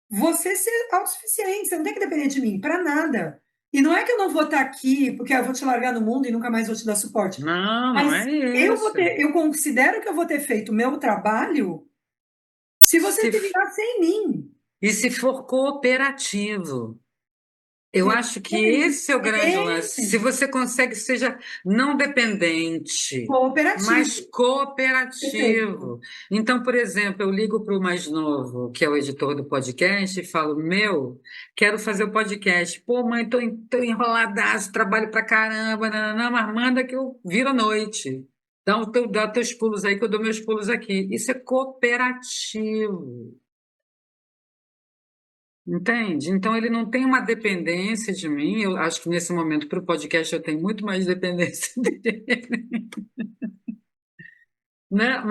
você ser autossuficiente, você não tem que depender de mim para nada. E não é que eu não vou estar aqui porque eu vou te largar no mundo e nunca mais vou te dar suporte. Não, não Mas é isso. eu considero que eu vou ter feito o meu trabalho se você Se, se virar sem mim. e se for cooperativo? Eu acho que esse é o grande lance. Se você consegue, seja não dependente, mas Cooperativo. Perfeito. cooperativo. Então, por exemplo, eu ligo para o mais novo, que é o editor do podcast, e falo: Meu, quero fazer o podcast. Pô, mãe, tô enroladaço, trabalho pra caramba, não, mas manda que eu viro à noite. Dá teus pulos aí, que eu dou meus pulos aqui. Isso é cooperativo. Entende? Então ele não tem uma dependência de mim. Eu acho que nesse momento, para o podcast, eu tenho muito mais dependência dele, né?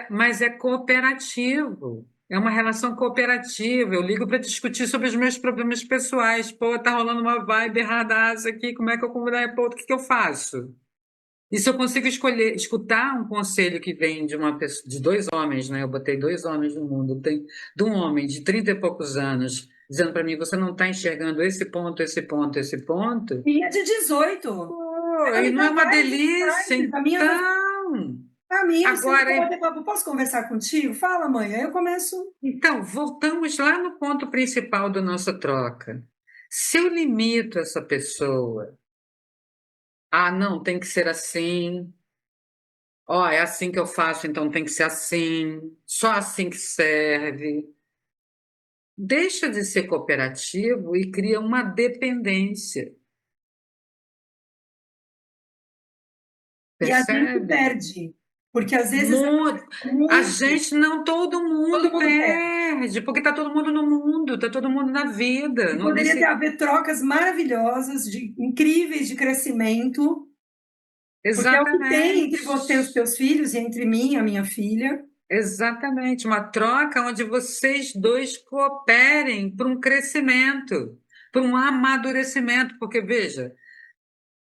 Mas é cooperativo. É uma relação cooperativa. Eu ligo para discutir sobre os meus problemas pessoais. Pô, tá rolando uma vibe erradaça aqui. Como é que eu convidar? Pô, o que que eu faço? E se eu consigo escolher, escutar um conselho que vem de uma pessoa, de dois homens, né? Eu botei dois homens no mundo, tem de um homem de 30 e poucos anos, dizendo para mim, você não está enxergando esse ponto, esse ponto, esse ponto. Minha de 18. Pô, Ela e me não é dá uma vários delícia, insights. A minha tá então. amigo, você não Agora, quer bater papo? Posso conversar contigo? Fala, mãe. Aí eu começo. então, voltamos lá no ponto principal da nossa troca. Se eu limito essa pessoa, não, tem que ser assim. Ó, é assim que eu faço, então tem que ser assim, só assim que serve. Deixa de ser cooperativo e cria uma dependência, E a gente percebe? perde. Porque às vezes é Muito. A muito. gente não, todo Todo mundo mundo perde. perde, porque está todo mundo no mundo, está todo mundo na vida. E Não, poderia ter haver trocas maravilhosas, incríveis de crescimento, porque é o que tem exatamente. entre você e os teus filhos, e entre mim e a minha filha. Exatamente, uma troca onde vocês dois cooperem para um crescimento, para um amadurecimento, porque veja,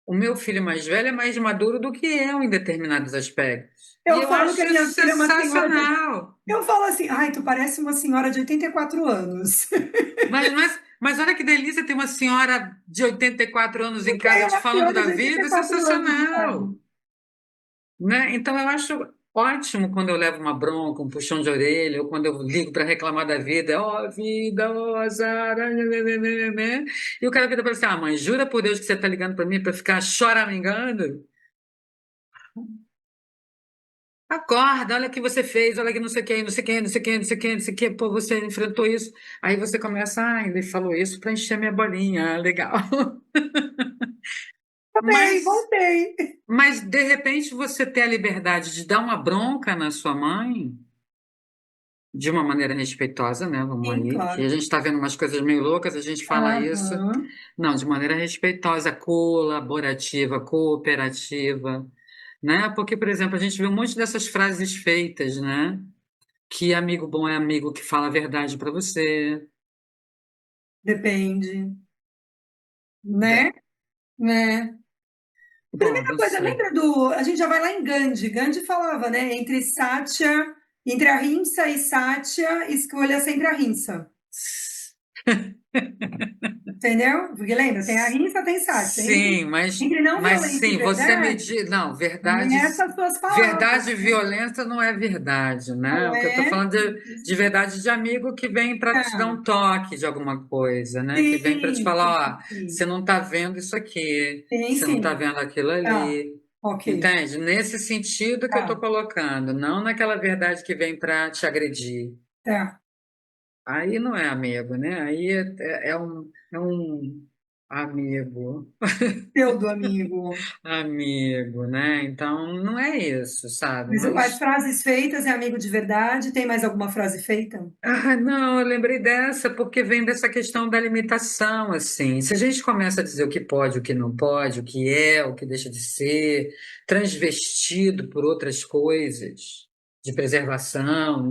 o meu filho mais velho é mais maduro do que eu em determinados aspectos. E Eu eu falo que acho a minha isso filha é uma senhora de. sensacional. Eu falo assim, ai, tu parece uma senhora de 84 anos. Mas não é. Mas olha que delícia ter uma senhora de 84 anos em Tem casa te uma falando senhora da de vida, 84 anos em sensacional, casa. né? Então eu acho ótimo quando eu levo uma bronca, um puxão de orelha, ou quando eu ligo para reclamar da vida, ó vida, ó azar, né? E o cara vira para você, ah, mãe, jura por Deus que você está ligando para mim para ficar choramingando? Acorda, olha o que você fez, olha que não sei quem, não sei quem, não sei quem, não sei quem, não sei quem, pô, você enfrentou isso. Aí você começa, ah, ele falou isso para encher minha bolinha, ah, legal. Voltei, Mas, voltei. mas de repente você ter a liberdade de dar uma bronca na sua mãe, de uma maneira respeitosa, né? Vamos Sim, aí, que a claro. gente está vendo umas coisas meio loucas, a gente fala isso. Aham. Não, de maneira respeitosa, colaborativa, cooperativa, né? Porque, por exemplo, a gente vê um monte dessas frases feitas, né? Que amigo bom é amigo que fala a verdade para você. Depende, É, né? Né? bom, Primeira não coisa, sei. lembra do. A gente já vai lá em Gandhi. Gandhi falava, né? Entre Satya, entre a Ahimsa e Satya, escolha sempre a Ahimsa. Entendeu? Porque lembra, tem a Ahimsa, tem Satya. Sim, Entre não mas violência e sim, você me verdade, diz. Não, verdade, nessas suas palavras, verdade né? violenta não é verdade, né? Não O que eu estou é? falando de verdade de amigo que vem para te dar Ah, um toque de alguma coisa, né? Que vem para te sim, falar, ó, você sim. não está vendo isso aqui, Sim, você não está sim. vendo aquilo Tá, ali. ok. Entende? Nesse sentido que eu estou Tá, colocando, não naquela verdade que vem para te agredir. tá. Aí não é amigo, né? Aí é um amigo, Pseudo amigo. amigo, né? Então não é isso, sabe? Mas Mas, frases feitas é amigo de verdade? Tem mais alguma frase feita? ah, não, eu lembrei dessa porque vem dessa questão da limitação, assim. Se a gente começa a dizer o que pode, o que não pode, o que é, o que deixa de ser, transvestido por outras coisas. De preservação,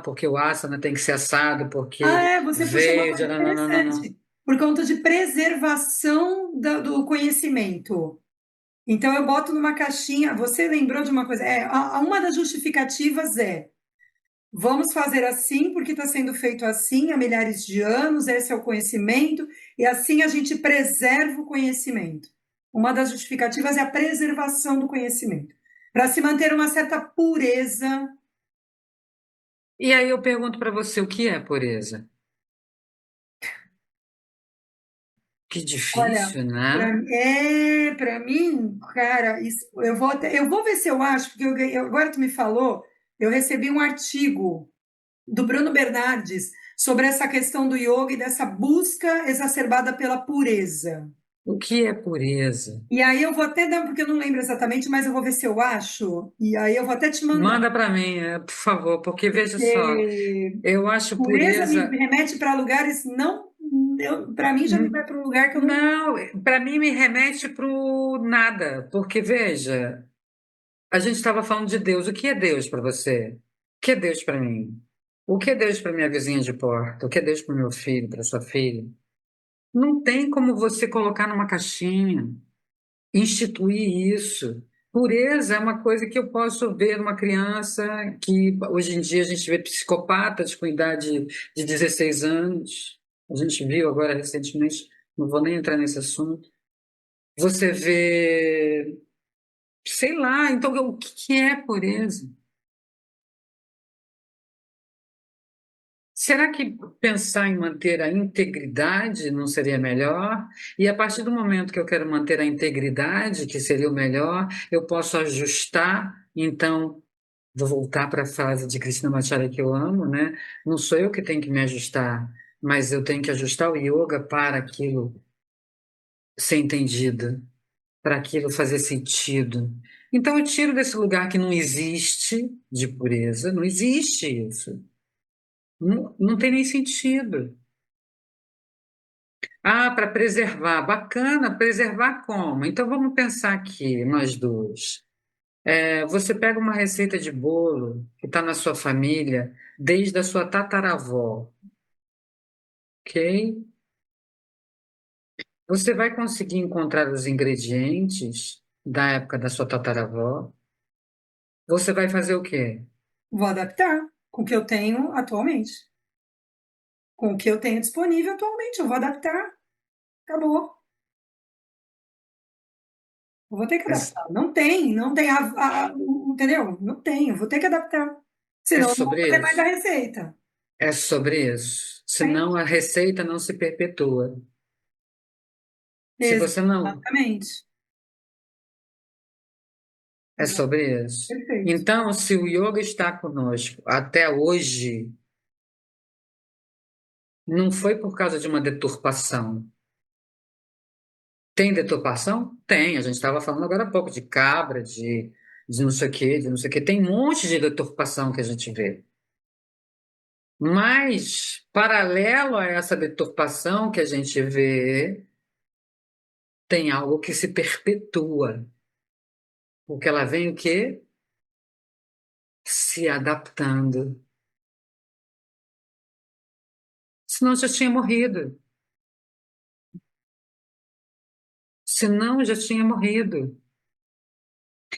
porque o asana tem que ser assado, Ah, porque é, você puxou uma veio de. coisa Não, não, não, não, não. interessante. Por conta de preservação do conhecimento. Então, eu boto numa caixinha. Você lembrou de uma coisa? Uma das justificativas é: vamos fazer assim porque está sendo feito assim há milhares de anos, esse é o conhecimento, e assim a gente preserva o conhecimento. Uma das justificativas é a preservação do conhecimento, para se manter uma certa pureza. E aí eu pergunto para você, o que é pureza? Que Olha, difícil, né? para mim, cara, eu vou ver se eu acho, porque agora tu me falou, eu recebi um artigo do Bruno Bernardes sobre essa questão do yoga e dessa busca exacerbada pela pureza. O que é pureza? E aí eu vou até dar, porque eu não lembro exatamente, mas eu vou ver se eu acho, e aí eu vou até te mandar. Manda para mim, por favor, porque veja só, Porque eu acho pureza me pureza. remete para lugares não, para mim já me vai para um lugar que eu não. Não, para mim me remete para o nada, porque veja, a gente estava falando de Deus. O que é Deus para você? O que é Deus para mim? O que é Deus para minha vizinha de porta? O que é Deus para meu filho, para sua filha? Não tem como você colocar numa caixinha. Instituir isso. Pureza é uma coisa que eu posso ver numa criança que hoje em dia a gente vê psicopatas com idade de 16 anos. A gente viu agora recentemente, não vou nem entrar nesse assunto. Você vê, sei lá, então o que que é pureza? Será que pensar em manter a integridade não seria melhor? E a partir do momento que eu quero manter a integridade, que seria o melhor, eu posso ajustar. Então, vou voltar para a frase de Cristina Machara que eu amo, né? Não sou eu que tenho que me ajustar, mas eu tenho que ajustar o yoga para aquilo ser entendido, para aquilo fazer sentido. Então, eu tiro desse lugar que não existe de pureza, não existe isso. Não, não tem nem sentido. Ah, para preservar. Bacana, preservar como? Então vamos pensar aqui, nós dois. Você pega uma receita de bolo que está na sua família desde a sua tataravó, ok? Você vai conseguir encontrar os ingredientes da época da sua tataravó. Você vai fazer o quê? Vou adaptar com o que eu tenho atualmente. com o que eu tenho disponível atualmente, eu vou adaptar, acabou. Eu vou ter que É, adaptar. Não tem, entendeu? Não tem, eu vou ter que adaptar. é Senão eu não vou sobre fazer mais a isso. receita. É sobre isso. Tem. Senão a receita não se perpetua. Se você não. Exatamente. É sobre isso. Perfeito. Então, se o yoga está conosco até hoje, não foi por causa de uma deturpação. Tem deturpação? Tem. A gente estava falando agora há pouco de cabra, de não sei o quê, de não sei o quê. Tem um monte de deturpação que a gente vê. Mas, paralelo a essa deturpação que a gente vê, tem algo que se perpetua. Porque ela vem o quê? Se adaptando. Senão já tinha morrido. Senão já tinha morrido.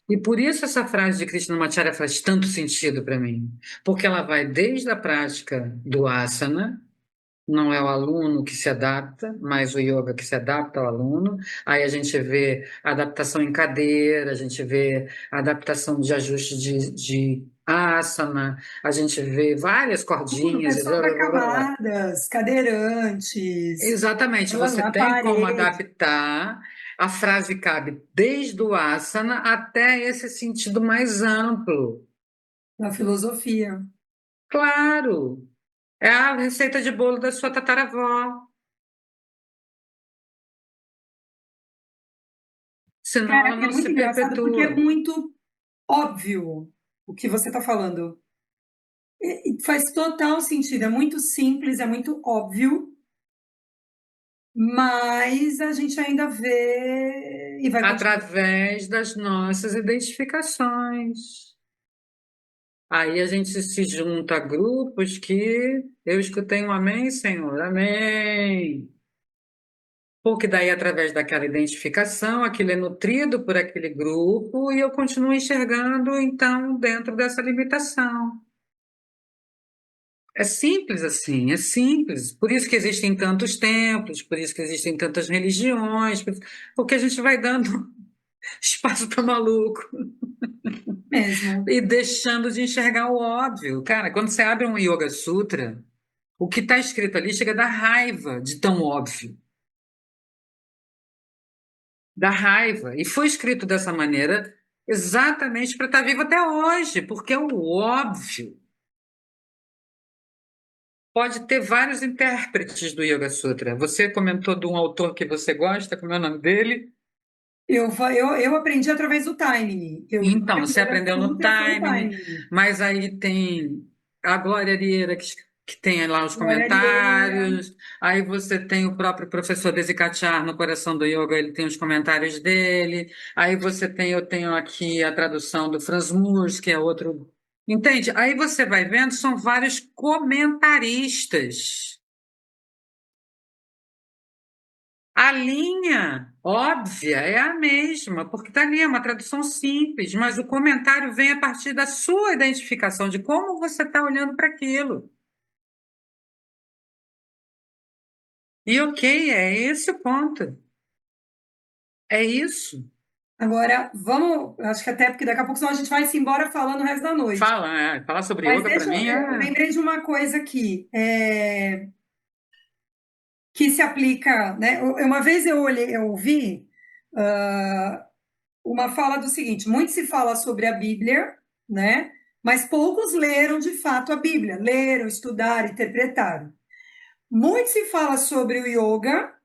E por isso essa frase de Krishnamacharya faz tanto sentido para mim. Porque ela vai desde a prática do asana, não é o aluno que se adapta, mas o yoga que se adapta ao aluno. Aí a gente vê adaptação em cadeira, a gente vê adaptação de ajuste de asana, a gente vê várias Tudo, cordinhas e pessoal blá, para blá, blá, blá, blá. camadas, cadeirantes, Exatamente, você na tem como parede, adaptar, a frase cabe desde o asana até esse sentido mais amplo. na filosofia. Claro, é a receita de bolo da sua tataravó, senão ela É não muito se engraçado porque é perpetua. muito óbvio o que você está falando. E faz total sentido, é muito simples, é muito óbvio, mas a gente ainda vê e vai continuar. Através das nossas identificações. Aí a gente se junta a grupos que eu escutei um amém, Senhor, amém. Porque daí, através daquela identificação, aquilo é nutrido por aquele grupo e eu continuo enxergando, então, dentro dessa limitação. É simples assim, é simples. Por isso que existem tantos templos, por isso que existem tantas religiões, porque a gente vai dando espaço para maluco Mesmo. e deixando de enxergar o óbvio. Cara, quando você abre um Yoga Sutra, o que está escrito ali chega a dar raiva de tão óbvio. Da raiva. E foi escrito dessa maneira exatamente para estar vivo até hoje, porque é o óbvio. Pode ter vários intérpretes do Yoga Sutra. Você comentou de um autor que você gosta, como é o nome dele? Eu aprendi através do timing. Eu li Então, o você Yoga aprendeu no Sutra pelo timing, timing. mas aí tem a Glória Arieira, que tem lá os Glória Arieira. comentários, aí você tem o próprio professor Desikachar no Coração do Yoga, ele tem os comentários dele, aí você tem, eu tenho aqui a tradução do Franz Murs, que é outro. Entende? Aí você vai vendo, são vários comentaristas. A linha óbvia é a mesma, porque está ali, é uma tradução simples, mas o comentário vem a partir da sua identificação, de como você está olhando para aquilo. E ok, é esse o ponto. É isso. Agora, vamos, acho que até porque daqui a pouco senão a gente vai se embora falando o resto da noite. Falar sobre Mas yoga para deixa mim eu é. lembrei de uma coisa aqui, que se aplica, né? Uma vez eu ouvi uma fala do seguinte: muito se fala sobre a Bíblia, né? Mas poucos leram de fato a Bíblia, leram, estudaram, interpretaram. Muito se fala sobre o yoga,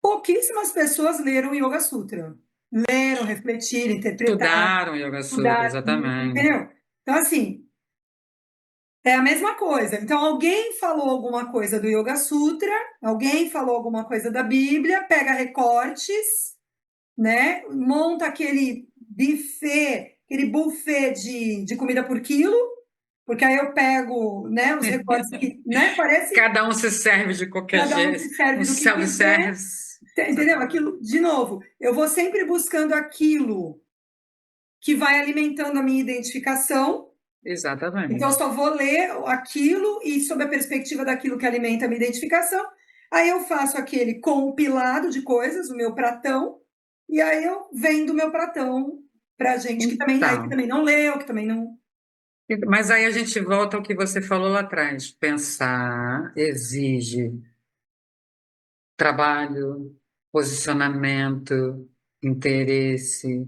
pouquíssimas pessoas leram o Yoga Sutra. Leram, refletiram, interpretaram, Estudaram Yoga Sutra, estudaram, exatamente. entendeu? Então, assim, é a mesma coisa. Então, alguém falou alguma coisa do Yoga Sutra, alguém falou alguma coisa da Bíblia, pega recortes, né? Monta aquele buffet de comida por quilo, porque aí eu pego, né, os recortes que, né, parece Cada um se serve de qualquer cada um jeito, se um serve do que quiser, self-service. entendeu? Exatamente. Aquilo, de novo, eu vou sempre buscando aquilo que vai alimentando a minha identificação, Então, eu exatamente. só vou ler aquilo e sob a perspectiva daquilo que alimenta a minha identificação. Aí eu faço aquele compilado de coisas, o meu pratão, e aí eu vendo o meu pratão para gente que Então, também não leu, que também não. mas aí a gente volta ao que você falou lá atrás. Pensar exige trabalho, posicionamento, interesse,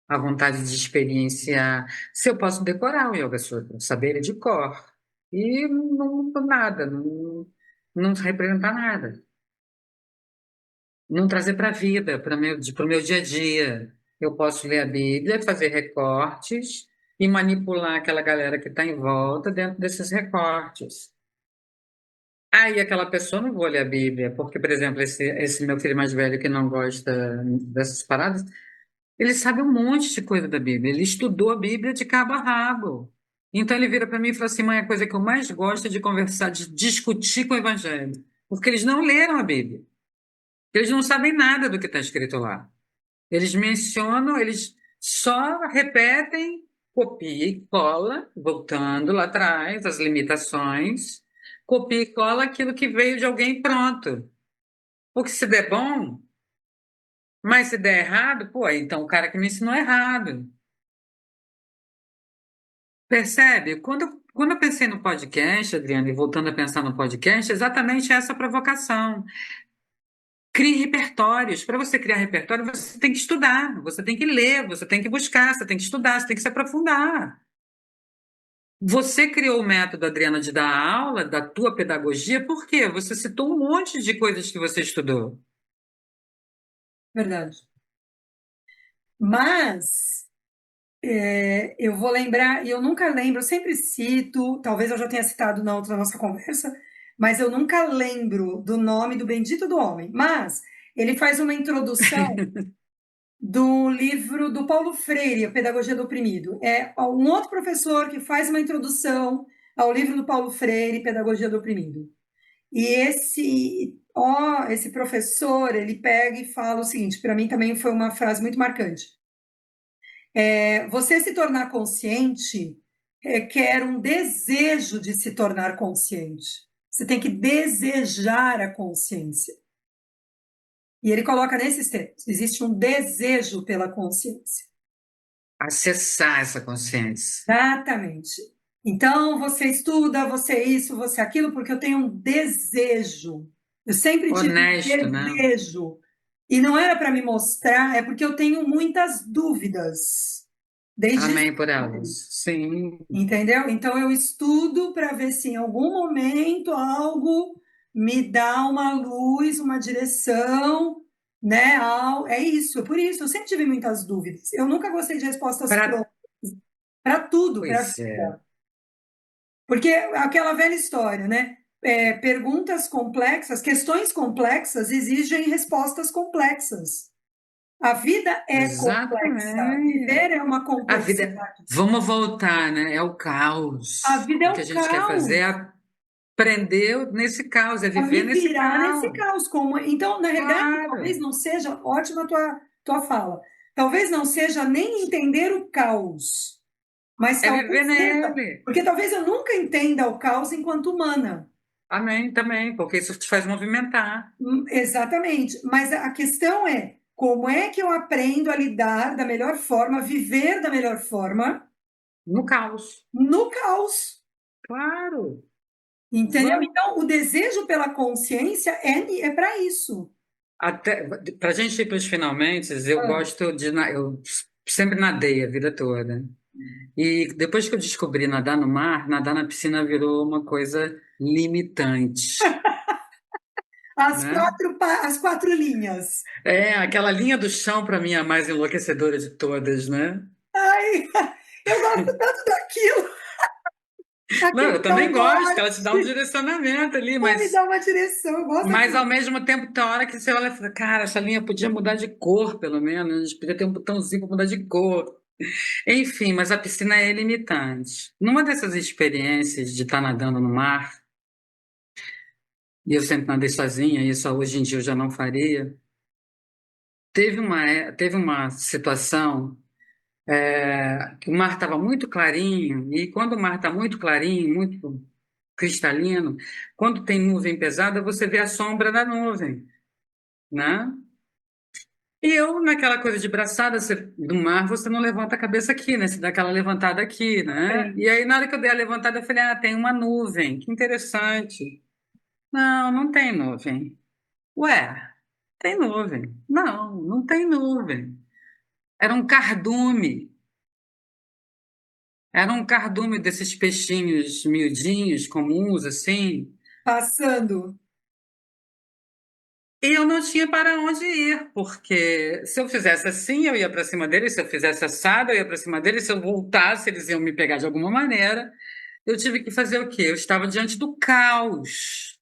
a vontade de experienciar. Se eu posso decorar o Yoga Sutra, saber ele de cor, e não nada, não representar nada, não trazer para a vida, para o meu dia a dia. Eu posso ler a Bíblia, fazer recortes e manipular aquela galera que está em volta dentro desses recortes. Aí aquela pessoa não vou ler a Bíblia, porque, por exemplo, esse meu filho mais velho que não gosta dessas paradas, ele sabe um monte de coisa da Bíblia. Ele estudou a Bíblia de cabo a rabo. Então ele vira para mim e fala assim: mãe, a coisa que eu mais gosto é de conversar, de discutir com o Evangelho. Porque eles não leram a Bíblia. Eles não sabem nada do que está escrito lá. Eles mencionam, eles só repetem, copia e cola, voltando lá atrás, as limitações, copia e cola aquilo que veio de alguém pronto. Porque se der bom, mas se der errado, pô, então o cara que me ensinou errado. Percebe? Quando eu pensei no podcast, Adriana, e voltando a pensar no podcast, é exatamente essa provocação. Crie repertórios. Para você criar repertório, você tem que estudar, você tem que ler, você tem que buscar, você tem que estudar, você tem que se aprofundar. Você criou o método, Adriana, de dar aula, da tua pedagogia, por quê? Você citou um monte de coisas que você estudou. Verdade. Mas eu vou lembrar, e eu nunca lembro, eu sempre cito, talvez eu já tenha citado na outra nossa conversa, mas eu nunca lembro do nome do Bendito do Homem. Mas ele faz uma introdução do livro do Paulo Freire, A Pedagogia do Oprimido. É um outro professor que faz uma introdução ao livro do Paulo Freire, Pedagogia do Oprimido. E esse professor, ele pega e fala o seguinte, para mim também foi uma frase muito marcante. Você se tornar consciente requer um desejo de se tornar consciente. Você tem que desejar a consciência. E ele coloca nesses termos: existe um desejo pela consciência. Acessar essa consciência. Exatamente. Então, você estuda, você é isso, você é aquilo, porque eu tenho um desejo. Eu sempre tive um Honesto, né? desejo. E não era para me mostrar, é porque eu tenho muitas dúvidas. Desde Amém por sempre. elas. Sim, Entendeu? Então eu estudo para ver se em algum momento algo me dá uma luz, uma direção, né? É isso, é por isso. Eu sempre tive muitas dúvidas. Eu nunca gostei de respostas pra... prontas para tudo, para pois é. porque aquela velha história, né? Perguntas complexas, questões complexas exigem respostas complexas. A vida é complexa, Exatamente. viver é uma A vida é... complexidade. Vamos voltar, né? É o A caos. vida é O que a o gente quer fazer caos. é aprender nesse caos, é A me viver nesse virar nesse caos. caos. Então, na realidade, talvez Claro. não seja ótima tua fala. Talvez não seja nem entender o caos, mas É viver talvez seja, nele. porque talvez eu nunca entenda o caos enquanto humana. Amém também, porque isso te faz movimentar Exatamente. Mas a questão é como é que eu aprendo a lidar da melhor forma, viver da melhor forma no caos. no caos. Claro. Entendeu? Vamos. Então, o desejo pela consciência é para isso. Até para a gente ir para os finalmente, eu Ah. gosto de. Eu sempre nadei a vida toda. E depois que eu descobri nadar no mar, nadar na piscina virou uma coisa limitante, né? As quatro linhas. É, aquela linha do chão para mim é a mais enlouquecedora de todas, né? Ai, eu gosto tanto daquilo. Não, Aquele eu é o também gosto, que ela te dá um norte. direcionamento ali, Pô, me dá uma direção. Eu gosto mas ao daquilo. mesmo tempo tem hora que você olha e fala, cara, essa linha podia mudar de cor, pelo menos, podia ter um botãozinho para mudar de cor. Enfim, mas a piscina é limitante. Numa dessas experiências de estar nadando no mar, e eu sempre nadei sozinha, isso hoje em dia eu já não faria, teve uma situação que o mar estava muito clarinho, e quando o mar está muito clarinho, muito cristalino, quando tem nuvem pesada, você vê a sombra da nuvem, né? E eu, naquela coisa de braçada do mar, você não levanta a cabeça aqui, né? Você dá aquela levantada aqui, né? Sim. E aí, na hora que eu dei a levantada, eu falei, tem uma nuvem, que interessante. Não, não tem nuvem. Ué, tem nuvem. Não, não tem nuvem. Era um cardume. Era um cardume desses peixinhos miudinhos, comuns, assim. Passando. E eu não tinha para onde ir, porque se eu fizesse assim, eu ia para cima deles, se eu fizesse assado, eu ia para cima deles, se eu voltasse, eles iam me pegar de alguma maneira. Eu tive que fazer o quê? Eu estava diante do caos.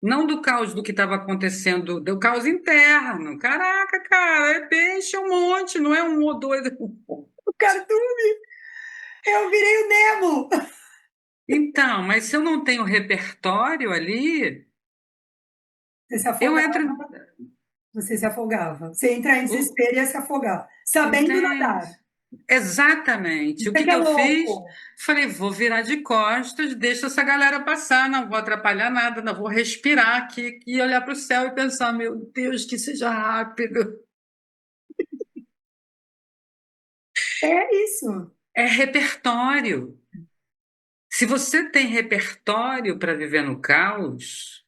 Não do caos do que estava acontecendo, do caos interno. Caraca, cara, é peixe, é um monte, não é um ou dois. O cardume! Eu virei o Nemo! Então, mas se eu não tenho repertório ali, Você se eu afogava, entro. você se afogava. Você ia entrar em o- desespero e ia se afogar. Sabendo Entende? nadar. Exatamente. O Isso é que que que é eu fiz? louco. Falei, vou virar de costas, deixa essa galera passar, não vou atrapalhar nada, não vou respirar aqui e olhar para o céu e pensar, meu Deus, que seja rápido. É isso. É repertório. Se você tem repertório para viver no caos,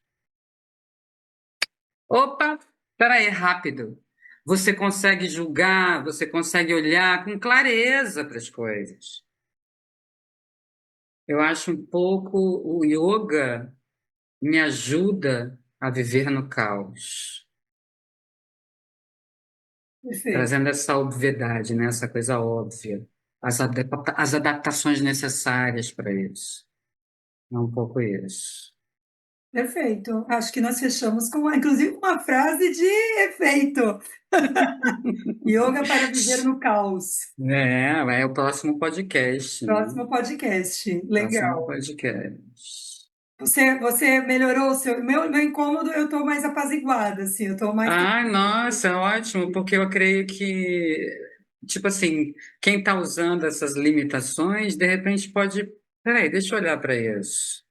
opa, peraí, rápido. Você consegue julgar, você consegue olhar com clareza para as coisas. Eu acho um pouco o yoga me ajuda a viver no caos, Perfeito. trazendo essa obviedade, né? Essa coisa óbvia, as adaptações necessárias para isso. É um pouco isso. Perfeito. Acho que nós fechamos com, inclusive, uma frase de efeito. Yoga para viver no caos. É o próximo podcast, né? Próximo podcast. Próximo Legal. podcast. Você melhorou o seu. Meu incômodo, eu estou mais apaziguada, assim, eu estou mais. Ai, nossa, ótimo, porque eu creio que, tipo assim, quem está usando essas limitações, de repente pode. Peraí, deixa eu olhar para isso.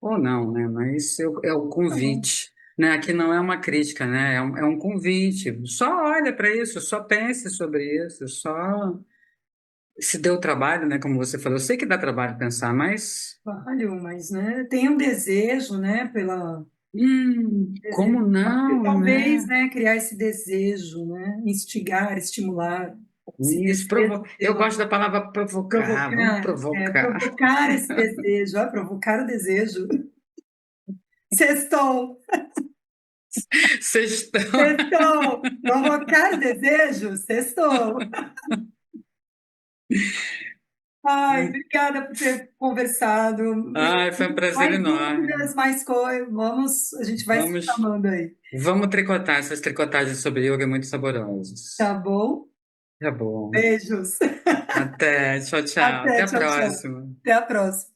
Ou não, né? Mas é o Tá bom. convite, né? Aqui não é uma crítica, né? É um convite. Só olha para isso, só pense sobre isso, só se dê o trabalho, né? Como você falou, eu sei que dá trabalho pensar, mas Trabalho, mas né, tem um desejo, né, pela como desejo, não, talvez, né? né, criar esse desejo, né, instigar, estimular esse Isso, desejo eu pelo gosto da palavra provocar, vamos provocar, provocar. provocar esse desejo, provocar o desejo. Sextou, Vocês estão. sextou, provocar o desejo, sextou. Ai, obrigada por ter conversado. Ai, foi um prazer Mais enorme. dúvidas, mais coisas, vamos, a gente vai se Vamos, chamando aí, vamos tricotar essas tricotagens sobre yoga muito tá saborosas. bom? Tá bom. Beijos. Até, tchau, tchau. Até Até, a tchau, tchau. próxima. Até a próxima.